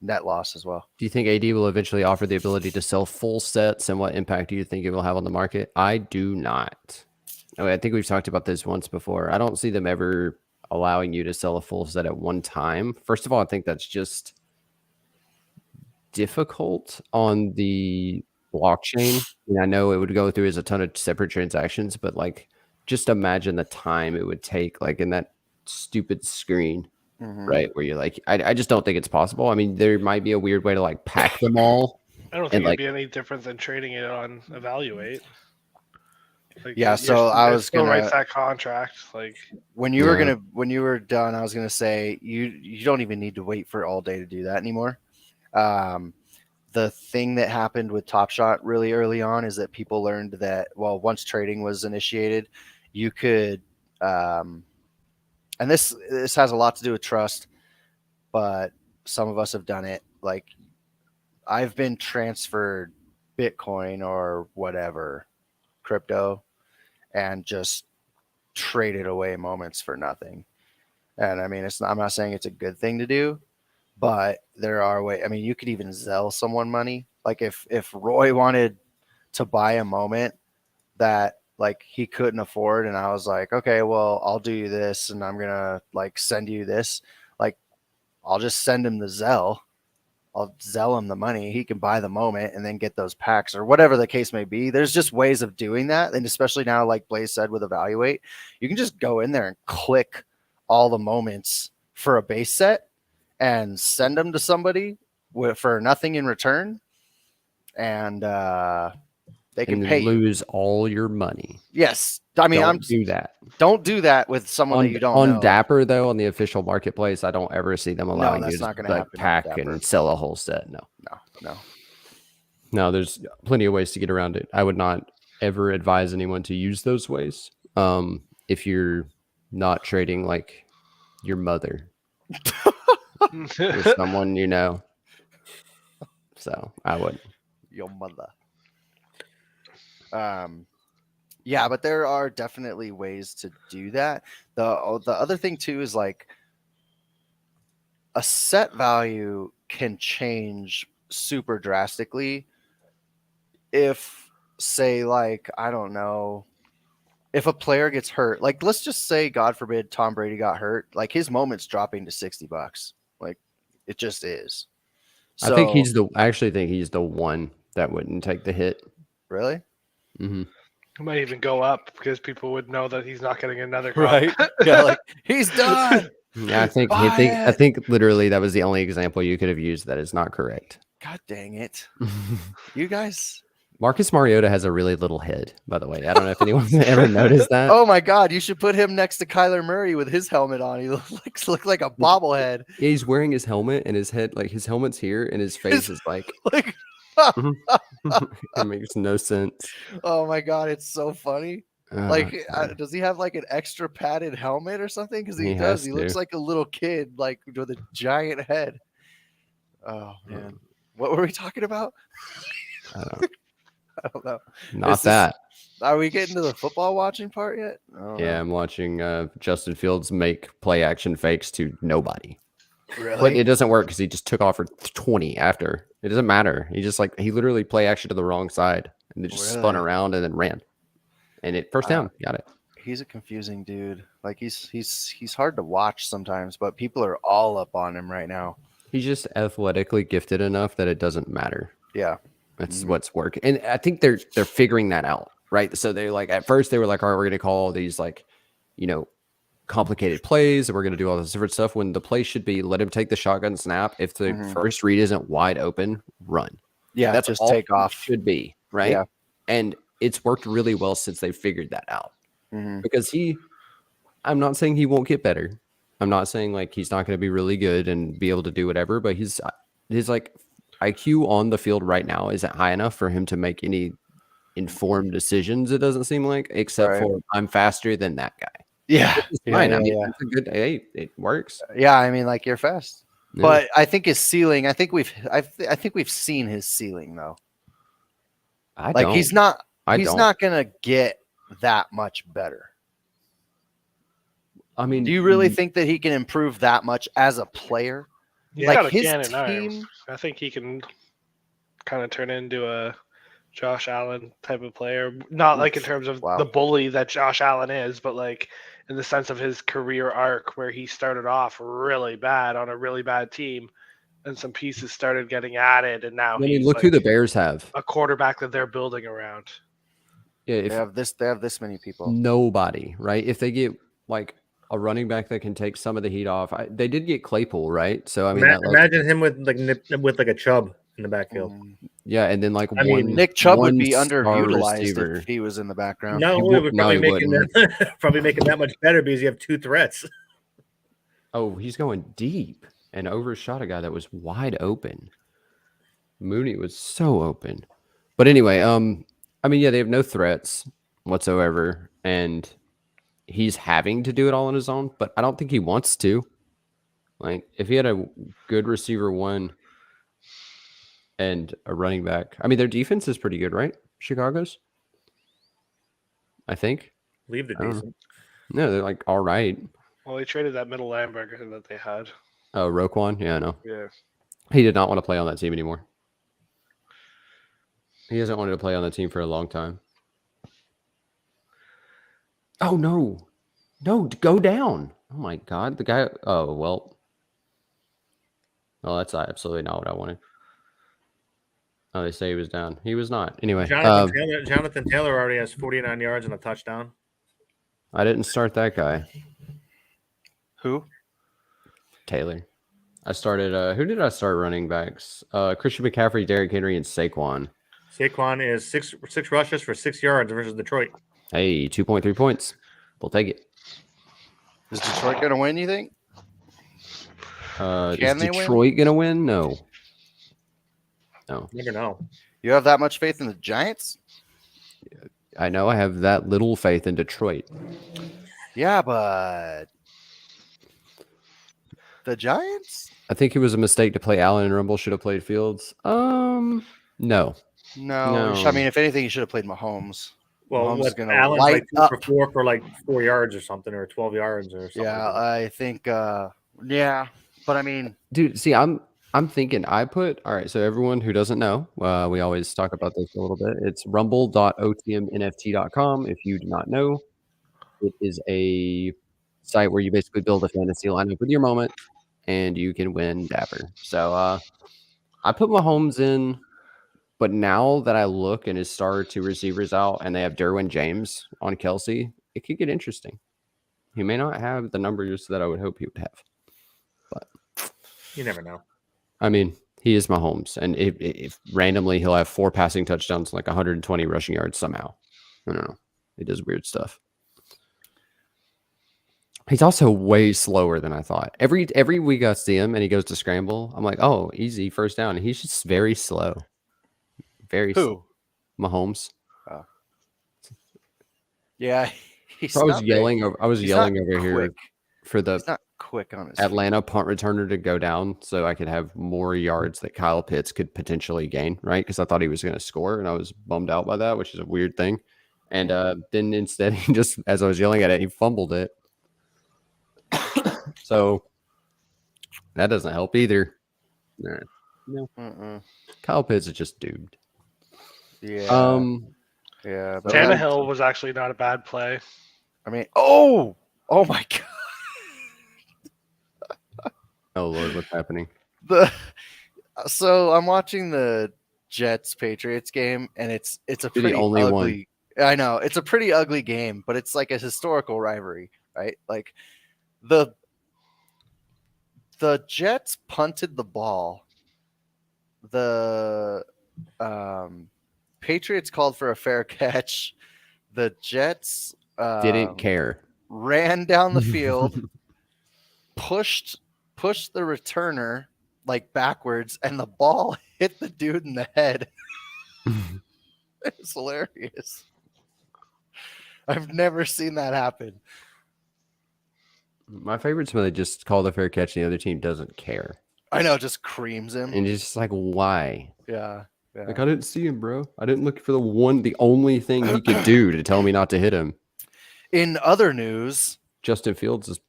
net loss as well. Do you think AD will eventually offer the ability to sell full sets, and what impact do you think it will have on the market? I do not. I think we've talked about this once before. I don't see them ever allowing you to sell a full set at one time. First of all, I think that's just difficult on the blockchain. I know it would go through as a ton of separate transactions, but like just imagine the time it would take, like in that stupid screen, right? Where you're like, I just don't think it's possible. I mean, there might be a weird way to like pack them all. I don't And, think like- it'd be any different than trading it on Evaluate. Like, Yeah, so I was still gonna- writes that contract. Like, When you were done, I was gonna say you don't even need to wait for all day to do that anymore. The thing that happened with Top Shot really early on is that people learned that, well, once trading was initiated, you could, and this has a lot to do with trust, but some of us have done it. Like, I've been transferred Bitcoin or whatever crypto and just traded away moments for nothing. And I mean, I'm not saying it's a good thing to do, but there are ways. I mean, you could even Zelle someone money. Like if Roy wanted to buy a moment that like he couldn't afford, and I was like, okay, well, I'll do you this, and I'm gonna like send you this. Like, I'll just send him the Zelle. I'll Zelle him the money. He can buy the moment and then get those packs or whatever the case may be. There's just ways of doing that. And especially now, like Blaze said, with Evaluate, you can just go in there and click all the moments for a base set and send them to somebody for nothing in return. And they can pay you. lose all your money. Yes. I mean, Don't do that. Don't do that with someone that you don't know. On Dapper, though, on the official marketplace, I don't ever see them allowing you that's to not gonna like happen on pack Dapper. and sell a whole set. No. No, there's plenty of ways to get around it. I would not ever advise anyone to use those ways. If you're not trading like your mother or someone you know. So I wouldn't. Your mother. Yeah, but there are definitely ways to do that. The other thing too is like a set value can change super drastically if, say, like, I don't know, if a player gets hurt. Like, let's just say, God forbid, Tom Brady got hurt. Like, his moment's dropping to $60. Like, it just is. So, I actually think he's the one that wouldn't take the hit. Really? Mm-hmm. it might even go up because people would know that he's not getting another Right. Yeah, like, he's done. Yeah, I think literally that was the only example you could have used that is not correct. God dang it. You guys. Marcus Mariota has a really little head, by the way. I don't know if anyone's ever noticed that. Oh my God! You should put him next to Kyler Murray with his helmet on. He looks like a bobblehead. Yeah, he's wearing his helmet and his head, like his helmet's here, and his face is like, Like, it makes no sense. oh my God! It's so funny. Like, does he have like an extra padded helmet or something? Because he does. He looks like a little kid, like with a giant head. Oh man, what were we talking about? I don't know. Not that. Are we getting to the football watching part yet? Yeah, I'm watching Justin Fields make play action fakes to nobody. But Really? it doesn't work because he just took off for 20 after. It doesn't matter. He literally play action to the wrong side and they just spun Really? around and then ran. And it first down, got it. He's a confusing dude. Like he's hard to watch sometimes, but people are all up on him right now. He's just athletically gifted enough that it doesn't matter. Yeah. That's what's working. And I think they're figuring that out, right? So they're like, at first they were like, all right, we're gonna call all these like, complicated plays and we're gonna do all this different stuff when the play should be let him take the shotgun snap. If the first read isn't wide open, run. Yeah, That's just all take it off. should be, right? Yeah. And it's worked really well since they figured that out. Mhm. Because I'm not saying he won't get better. I'm not saying like he's not going to be really good and be able to do whatever, but his like IQ on the field right now isn't high enough for him to make any informed decisions. It doesn't seem like, except Right. for I'm faster than that guy. Yeah. It's Yeah, fine. yeah, I mean, yeah. it's a good. Hey, it works. Yeah, I mean, like you're fast. Yeah. But I think his ceiling. I think we've seen his ceiling though. I Like don't. he's not don't. not gonna get that much better. I mean, Do you really think that he can improve that much as a player? He's Like got a his cannon team- arm. I think he can kind of turn into a Josh Allen type of player. Not like in terms of Wow. the bully that Josh Allen is, but like in the sense of his career arc where he started off really bad on a really bad team and some pieces started getting added and now I mean, he's look who like the Bears have. a quarterback that they're building around. Yeah, They have this many people. nobody, right? If they get like a running back that can take some of the heat off, they did get Claypool, right? So I mean, Imagine him with like a Chubb in the backfield. yeah, and then like I mean, Nick Chubb would one be star underutilized receiver. if he was in the background. No, He it won't- would no, probably he making wouldn't. that, probably making that much better because you have two threats. Oh, he's going deep and overshot a guy that was wide open. Mooney was so open. But anyway, I mean, yeah, they have no threats whatsoever, and he's having to do it all on his own, but I don't think he wants to. Like, if he had a good receiver one and a running back, I mean, their defense is pretty good, right? Chicago's, I think. Leave the I don't know. decent. No, they're like all right. Well, they traded that middle linebacker that they had. Oh, Roquan, yeah, I know. Yeah. He did not want to play on that team anymore. He hasn't wanted to play on the team for a long time. Oh no, go down! Oh my god, the guy. Oh well. Oh, that's absolutely not what I wanted. Oh, they say he was down. He was not. Anyway, Jonathan Taylor already has 49 yards and a touchdown. I didn't start that guy, Who? Taylor. I started. Who did I start running backs? Christian McCaffrey, Derrick Henry, and Saquon. Saquon is six rushes for 6 yards versus Detroit. Hey, 2.3 points. We'll take it. Is Detroit gonna win? You think? Is Can they win? Detroit gonna win? No. No. Never know. You have that much faith in the Giants? I know I have that little faith in Detroit. Yeah, but the Giants? I think it was a mistake to play Allen and Rumble. Should have played Fields. No. No. No. I mean, if anything, you should have played Mahomes. Well, Mahomes is what, gonna Allen's light like 2 up. for 4 for like 4 yards or something, or 12 yards or something. Yeah, I think. Yeah, but I mean, Dude, see, I'm thinking all right, so everyone who doesn't know, we always talk about this a little bit. It's rumble.otmnft.com. If you do not know, it is a site where you basically build a fantasy lineup with your moment and you can win dapper. So I put Mahomes in, but now that I look and his star 2 receivers out and they have Derwin James on Kelsey, it could get interesting. He may not have the numbers that I would hope he would have. You never know. I mean, he is Mahomes, and if randomly he'll have 4 passing touchdowns and like 120 rushing yards somehow. I don't know. He does weird stuff. He's also way slower than I thought. Every week I see him and he goes to scramble, I'm like, oh, easy first down. And he's just very slow. Very slow. who? Mahomes. Yeah, he's. So I was not yelling. big. I was He's yelling not over here quick. for the He's not quick on his Atlanta punt returner to go down so I could have more yards that Kyle Pitts could potentially gain, right? Because I thought he was going to score, and I was bummed out by that, which is a weird thing. And then instead, he just, as I was yelling at it, he fumbled it. So That doesn't help either. All right. No. Mm-mm. Kyle Pitts is just doomed. Yeah. Yeah. But Tannehill was actually not a bad play. I mean, oh my god. Oh Lord, what's happening? So I'm watching the Jets Patriots game, and it's a the pretty only one. ugly. I know it's a pretty ugly game, but it's like a historical rivalry, right? Like the Jets punted the ball. The Patriots called for a fair catch. The Jets Didn't care. ran down the field, pushed the returner like backwards, and the ball hit the dude in the head. It's hilarious. I've never seen that happen. My favorite's when they just call the fair catch and the other team doesn't care. I know, just creams him. And it's just like, why? Yeah. Like, I didn't see him, bro. I didn't look for the only thing he could do to tell me not to hit him. In other news, Justin Fields'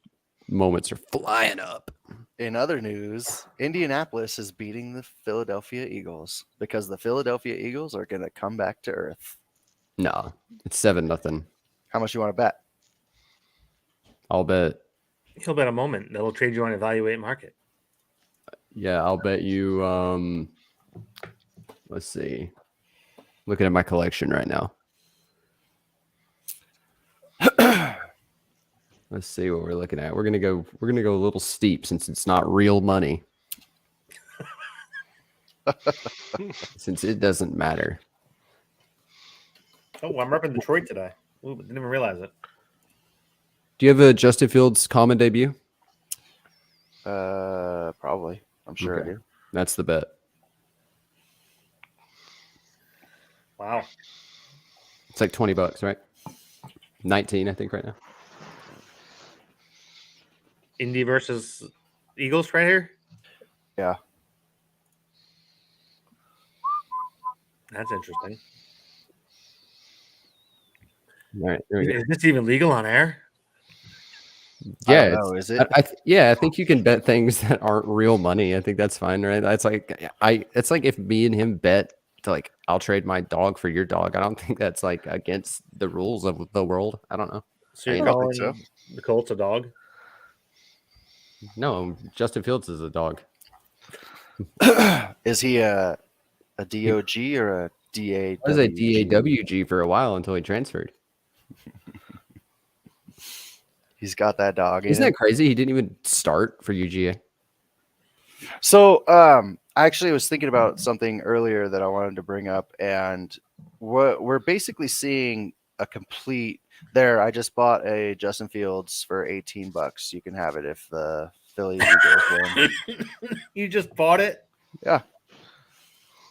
moments are flying up. In other news, Indianapolis is beating the Philadelphia Eagles because the Philadelphia Eagles are going to come back to earth. No, it's 7-0. How much you want to bet? I'll bet. He'll bet a moment. That'll trade you on Evaluate Market. Yeah, I'll bet you. Let's see. Looking at my collection right now. Let's see what we're looking at. We're gonna go a little steep since it's not real money. Since it doesn't matter. Oh, I'm repping Detroit today. Ooh, didn't even realize it. Do you have a Justin Fields common debut? Probably. I'm sure Okay. I do. That's the bet. Wow. It's like $20, right? 19, I think, right now. Indy versus Eagles right here. Yeah. That's interesting. All right. There we go. Is this even legal on air? Yeah, I don't know, is it? I think you can bet things that aren't real money. I think that's fine, right? It's like it's like if me and him bet to like I'll trade my dog for your dog. I don't think that's like against the rules of the world. I don't know. So you're I don't calling think the Colts a dog? No, Justin Fields is a dog. Is he a DOG or a DA? I was a DAWG for a while until he transferred. He's got that dog. Isn't in him. that crazy? He didn't even start for UGA. So, I actually was thinking about something earlier that I wanted to bring up, and we're basically seeing a complete. There, I just bought a Justin Fields for $18. You can have it if the Philly Eagles win. You just bought it? Yeah,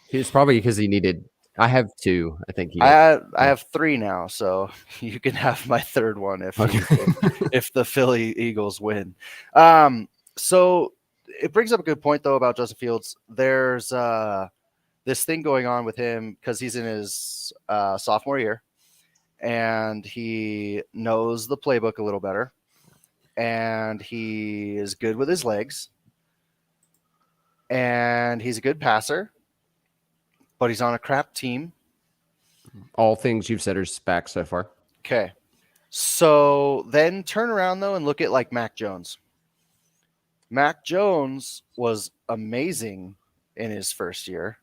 It's probably because he needed. I have two. I think he. I have 3 now, so you can have my third one if if the Philly Eagles win. So it brings up a good point though about Justin Fields. There's this thing going on with him because he's in his sophomore year, and he knows the playbook a little better, and he is good with his legs, and he's a good passer, but he's on a crap team. All things you've said are facts so far. Okay. So then turn around though and look at like Mac Jones. Mac Jones was amazing in his first year.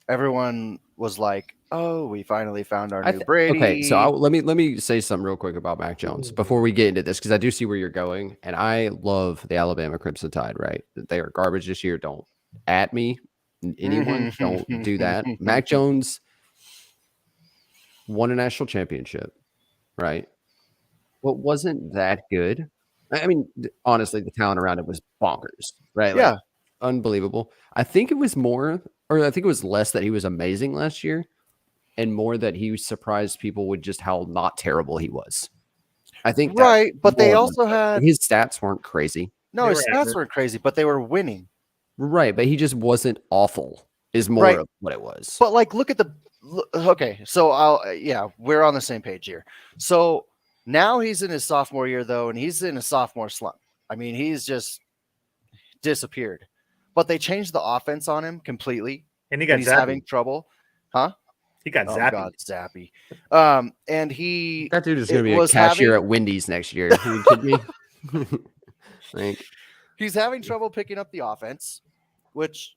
Everyone was like, "Oh, we finally found our new Brady." Okay, so let me say something real quick about Mac Jones before we get into this because I do see where you're going, and I love the Alabama Crimson Tide. Right, they are garbage this year. Don't at me, anyone. Don't do that. Mac Jones won a national championship, right? But wasn't that good. I mean, honestly, the talent around it was bonkers, right? Yeah. Unbelievable. I think it was more, or I think it was less that he was amazing last year, and more that he surprised people with just how not terrible he was. I think Right, but they more also than- had his stats weren't crazy, no, They his were stats accurate. weren't crazy, but they were winning. right? But he just wasn't awful. Is more Right. of what it was. But like, look at okay. So we're on the same page here. So now he's in his sophomore year though, and he's in a sophomore slump. I mean, he's just disappeared. But they changed the offense on him completely, And he got and he's zappy. having trouble. Huh? He got Oh zappy. God, Zappy. And he That dude is going to be a was cashier having- at Wendy's next year. Are you kidding me? Like, he's having trouble picking up the offense, which,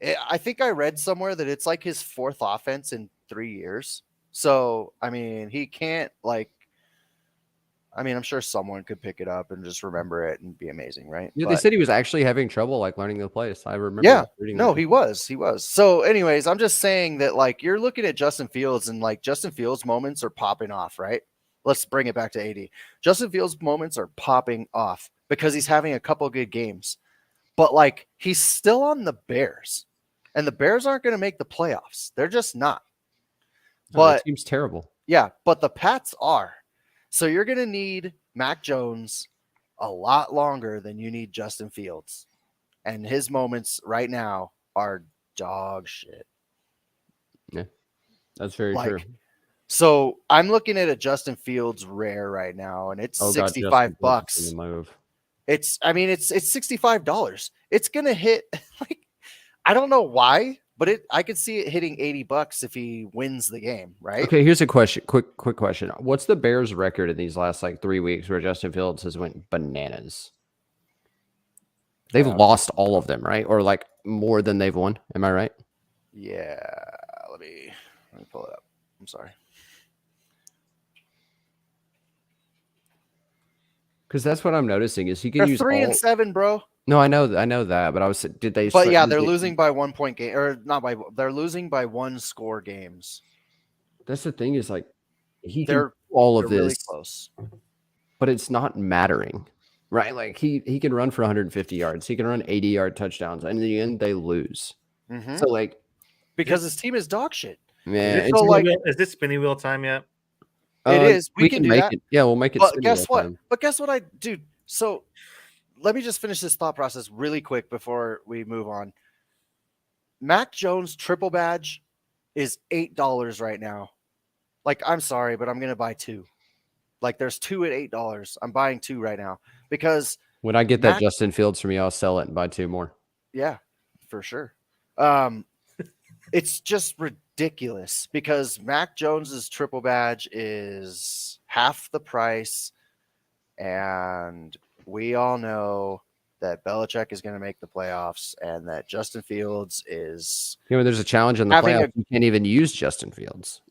I think I read somewhere that it's like his 4th offense in 3 years. So, I mean, he can't I'm sure someone could pick it up and just remember it and be amazing, right? yeah, they But- said he was actually having trouble like learning the place. I remember. Yeah, reading no, that. he was. So, anyways, I'm just saying that like you're looking at Justin Fields and like Justin Fields moments are popping off, right? Let's bring it back to AD. Justin Fields moments are popping off because he's having a couple good games, but like he's still on the Bears, and the Bears aren't going to make the playoffs. They're just not. Oh, that But seems terrible. yeah, but the Pats are. So you're going to need Mac Jones a lot longer than you need Justin Fields. And his moments right now are dog shit. That's very Like, true. So I'm looking at a Justin Fields rare right now, and it's Oh God, Justin $65 Fields is bucks. in the move. It's $65. It's gonna hit like I don't know why, but I could see it hitting $80 if he wins the game, right? Okay, here's a question. Quick question. What's the Bears' record in these last like 3 weeks where Justin Fields has went bananas? They've lost all of them, right? Or like more than they've won. Am I right? Yeah. Let me pull it up. I'm sorry. Because that's what I'm noticing is he can They're use 3-7, bro. No, I know that, but I was did they? But yeah, did they're they- losing by 1 point game, or not by. They're losing by 1 score games. That's the thing is like he can They're do all of They're really this, close. but it's not mattering, right? Like he can run for 150 yards, he can run 80-yard touchdowns, and in the end they lose. Mhm. So like, Because his team is dog shit. man, So, like- Is this spinny wheel time yet? It is. We can do make that. it. Yeah, we'll make it. But spinning guess wheel what? time. But guess what dude. So let me just finish this thought process really quick before we move on. Mac Jones triple badge is $8 right now. Like, I'm sorry, but I'm gonna buy 2. Like, there's 2 at $8. I'm buying 2 right now because When I get that Mac- Justin Fields from you, I'll sell it and buy 2 more. yeah, for sure. It's just ridiculous because Mac Jones's triple badge is half the price, and we all know that Belichick is going to make the playoffs, and that Justin Fields is You know, there's a challenge in the Having playoffs. You can't even use Justin Fields.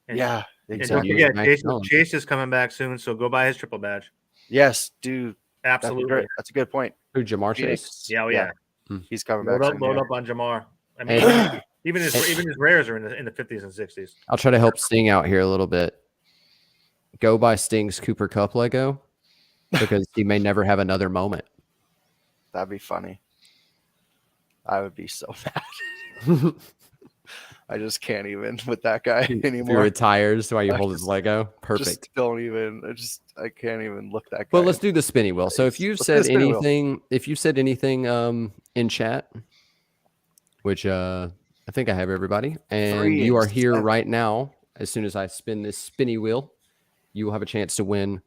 And, yeah, And exactly. don't forget, Mac Chase, Jones. Chase is coming back soon, so go buy his triple badge. Yes, dude, that's Absolutely. that's a good point. Who, Jamar Chase? Phoenix, Yeah, oh yeah. he's coming Load back. up, soon, load yeah. up on Jamar. I mean, even his rares are in the 50s and 60s. I'll try to help Sting out here a little bit. Go buy Sting's Cooper Cup Lego because he may never have another moment. That'd be funny. I would be so mad. I just can't even with that guy If he anymore. retires while you I hold his just- Lego, perfect. Just don't even. I can't even look that guy. Well, let's do the spinny wheel. So if you've Let's do said the spinny wheel. anything, in chat, which I think I have everybody, and 3 you are and here 7. right now. As soon as I spin this spinny wheel, you will have a chance to win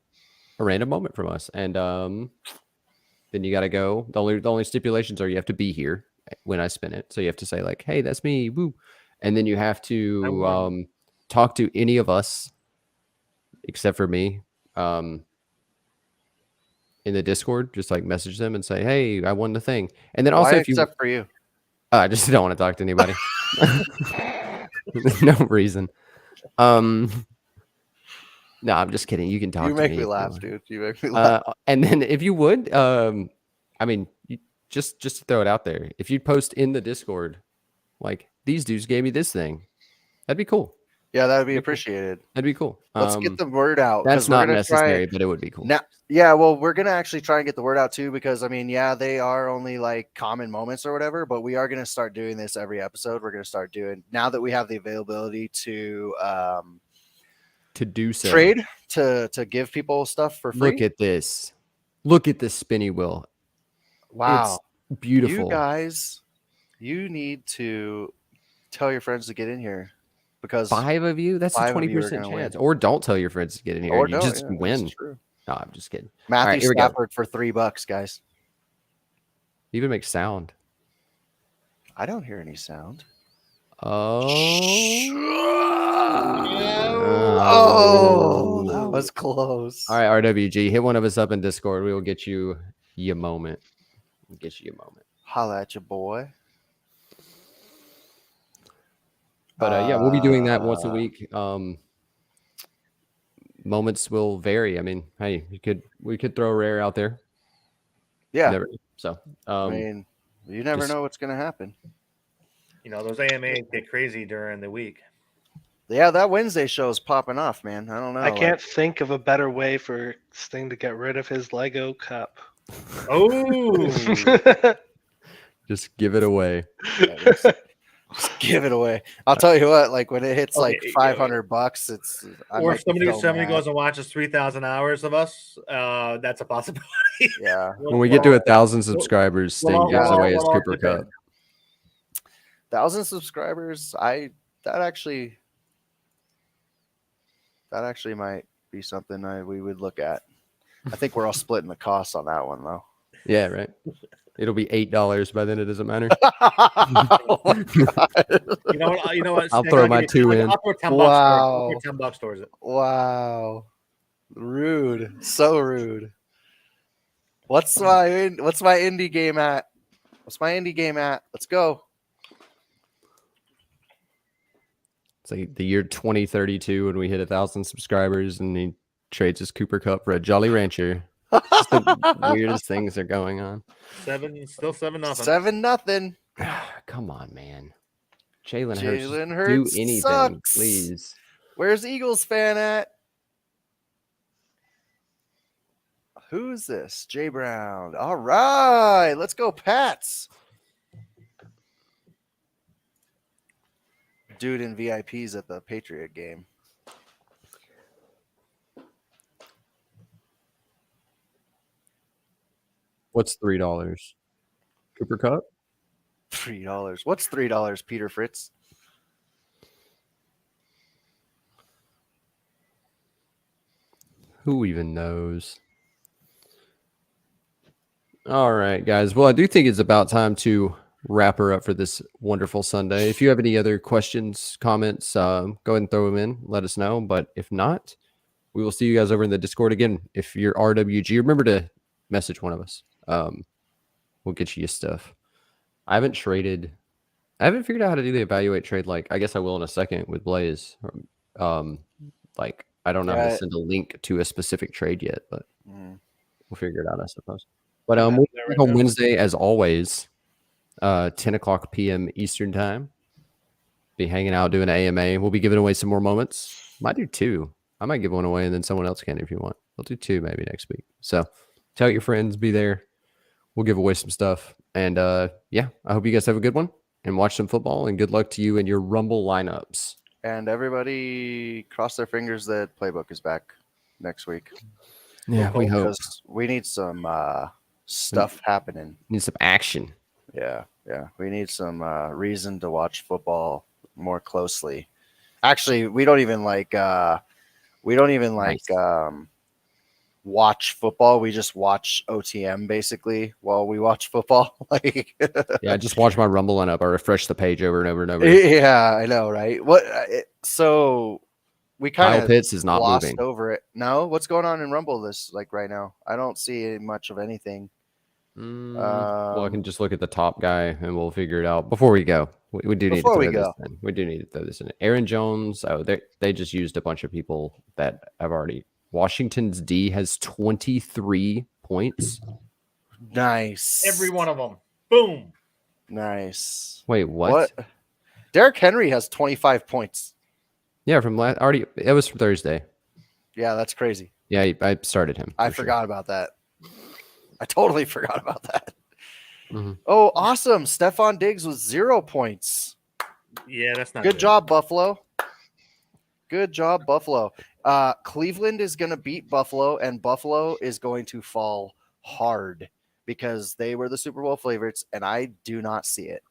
a random moment from us, and then you got to go. The only stipulations are you have to be here when I spin it. So you have to say like, "Hey, that's me," woo, and then you have to talk to any of us except for me. In the Discord, just like message them and say, "Hey, I won the thing." And then also, Why if you, except for you? I just don't want to talk to anybody. No reason. No, I'm just kidding. You can talk. You to make me me if you laugh, want. dude. You make me laugh. And then if you would, I mean, just to throw it out there, if you'd post in the Discord, like these dudes gave me this thing, that'd be cool. Yeah, that would be cool. appreciated. That'd be cool. Let's get the word out. That's 'cause we're not gonna necessary, try- but it would be cool. Now, yeah, well, we're gonna actually try and get the word out too, because I mean, yeah, they are only like common moments or whatever, but we are gonna start doing this every episode. We're gonna start doing now that we have the availability to do so. trade to give people stuff for free. Look at this. Look at this spinny wheel. Wow, It's beautiful. you guys, you need to tell your friends to get in here because 5 of you? That's a 5 of you are 20% gonna win. chance. Or don't tell your friends to get in here. or You don't, just yeah, that's win. true. No, I'm just kidding. Matthew right, here we go. Stafford for $3, guys. Even make sound. I don't hear any sound. Oh. Oh, that was close. All right, RWG, hit one of us up in Discord. We will get you a moment. We'll get you a moment. Holla at your boy. But yeah, we'll be doing that once a week. Moments will vary. I mean, hey, we could throw a rare out there. Yeah. Never, so I mean, you never know what's going to happen. You know, those AMAs get crazy during the week. Yeah, that Wednesday show is popping off, man. I don't know. I can't think of a better way for Sting to get rid of his Lego cup. Oh, just give it away. Just give it away. I'll tell you what. Like when it hits like $500, it's. Or if somebody goes and watches 3,000 hours of us, that's a possibility. Yeah. When we get to 1,000 subscribers, Sting gives away his Cooper Cup. 1,000 subscribers. That actually might be something we would look at. I think we're all splitting the costs on that one though. Yeah, right. It'll be $8 by then. It doesn't matter. You know what? I'll throw my two in. I'll throw $10 Wow. $10 towards it. Wow. Rude. So rude. What's my indie game at? What's my indie game at? Let's go. It's like the year 2032 when we hit 1,000 subscribers and he trades his Cooper Cup for a Jolly Rancher. Just the weirdest things are going on. Still 7-0. 7-0. Come on, man. Jalen Hurts do anything, sucks. please. Where's Eagles fan at? Who's this? Jay Brown. All right, let's go, Pats. Dude in VIPs at the Patriot game. What's $3? Cooper Cup? $3. What's $3, Peter Fritz? Who even knows? All right, guys. Well, I do think it's about time to wrap her up for this wonderful Sunday. If you have any other questions, comments, go ahead and throw them in. Let us know. But if not, we will see you guys over in the Discord again. If you're RWG, remember to message one of us. We'll get you your stuff. I haven't figured out how to do the evaluate trade. Like, I guess I will in a second with Blaze. Like, I don't know how to send a link to a specific trade yet, but we'll figure it out, I suppose. But we'll be back on Wednesday, as always, 10 o'clock p.m. Eastern time. Be hanging out, doing an AMA. We'll be giving away some more moments. Might do 2. I might give one away, and then someone else can if you want. We'll do 2 maybe next week. So tell your friends, be there. We'll give away some stuff. And yeah, I hope you guys have a good one and watch some football. And good luck to you and your Rumble lineups. And everybody cross their fingers that Playbook is back next week. Yeah, we hope. We need some stuff happening. Need some action. Yeah. We need some reason to watch football more closely. Actually, we don't even like watch football. We just watch OTM basically while we watch football. Like, yeah, just watch my Rumble lineup. I refresh the page over and over and over. Yeah, I know, right? So we kind of Pitts is not lost moving over it. No, what's going on in Rumble right now? I don't see much of anything. Well, I can just look at the top guy and we'll figure it out before we go. We do need to throw this in. We do need to throw this in. Aaron Jones. Oh, they just used a bunch of people that have already. Washington's D has 23 points. Nice. Every one of them. Boom. Nice. Wait, what? Derrick Henry has 25 points. Yeah, from already. It was from Thursday. Yeah, that's crazy. Yeah, I started him. I forgot about that. I totally forgot about that. Mm-hmm. Oh, awesome. Stephon Diggs with 0 points. Yeah, that's not good. Job, Buffalo. Good job, Buffalo. Cleveland is going to beat Buffalo, and Buffalo is going to fall hard because they were the Super Bowl favorites, and I do not see it.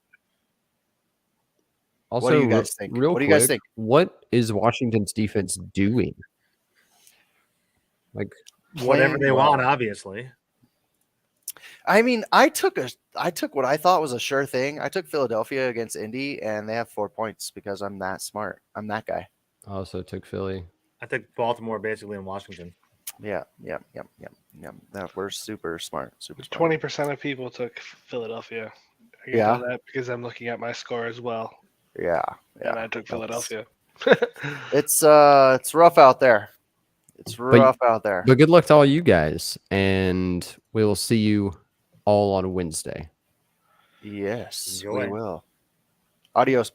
Also, what do you guys think? What do you guys think? What is Washington's defense doing? Like whatever they want, obviously. I mean, I took what I thought was a sure thing. I took Philadelphia against Indy, and they have 4 points because I'm that smart. I'm that guy. I also took Philly. I think Baltimore basically in Washington. Yeah. That we're super smart. Super smart. 20% of people took Philadelphia. I can Yeah. tell that because I'm looking at my score as well, Yeah. and I took That's- Philadelphia. It's rough out there. It's rough out there. But good luck to all you guys, and we will see you all on Wednesday. Yes, Enjoy. we will. Adios.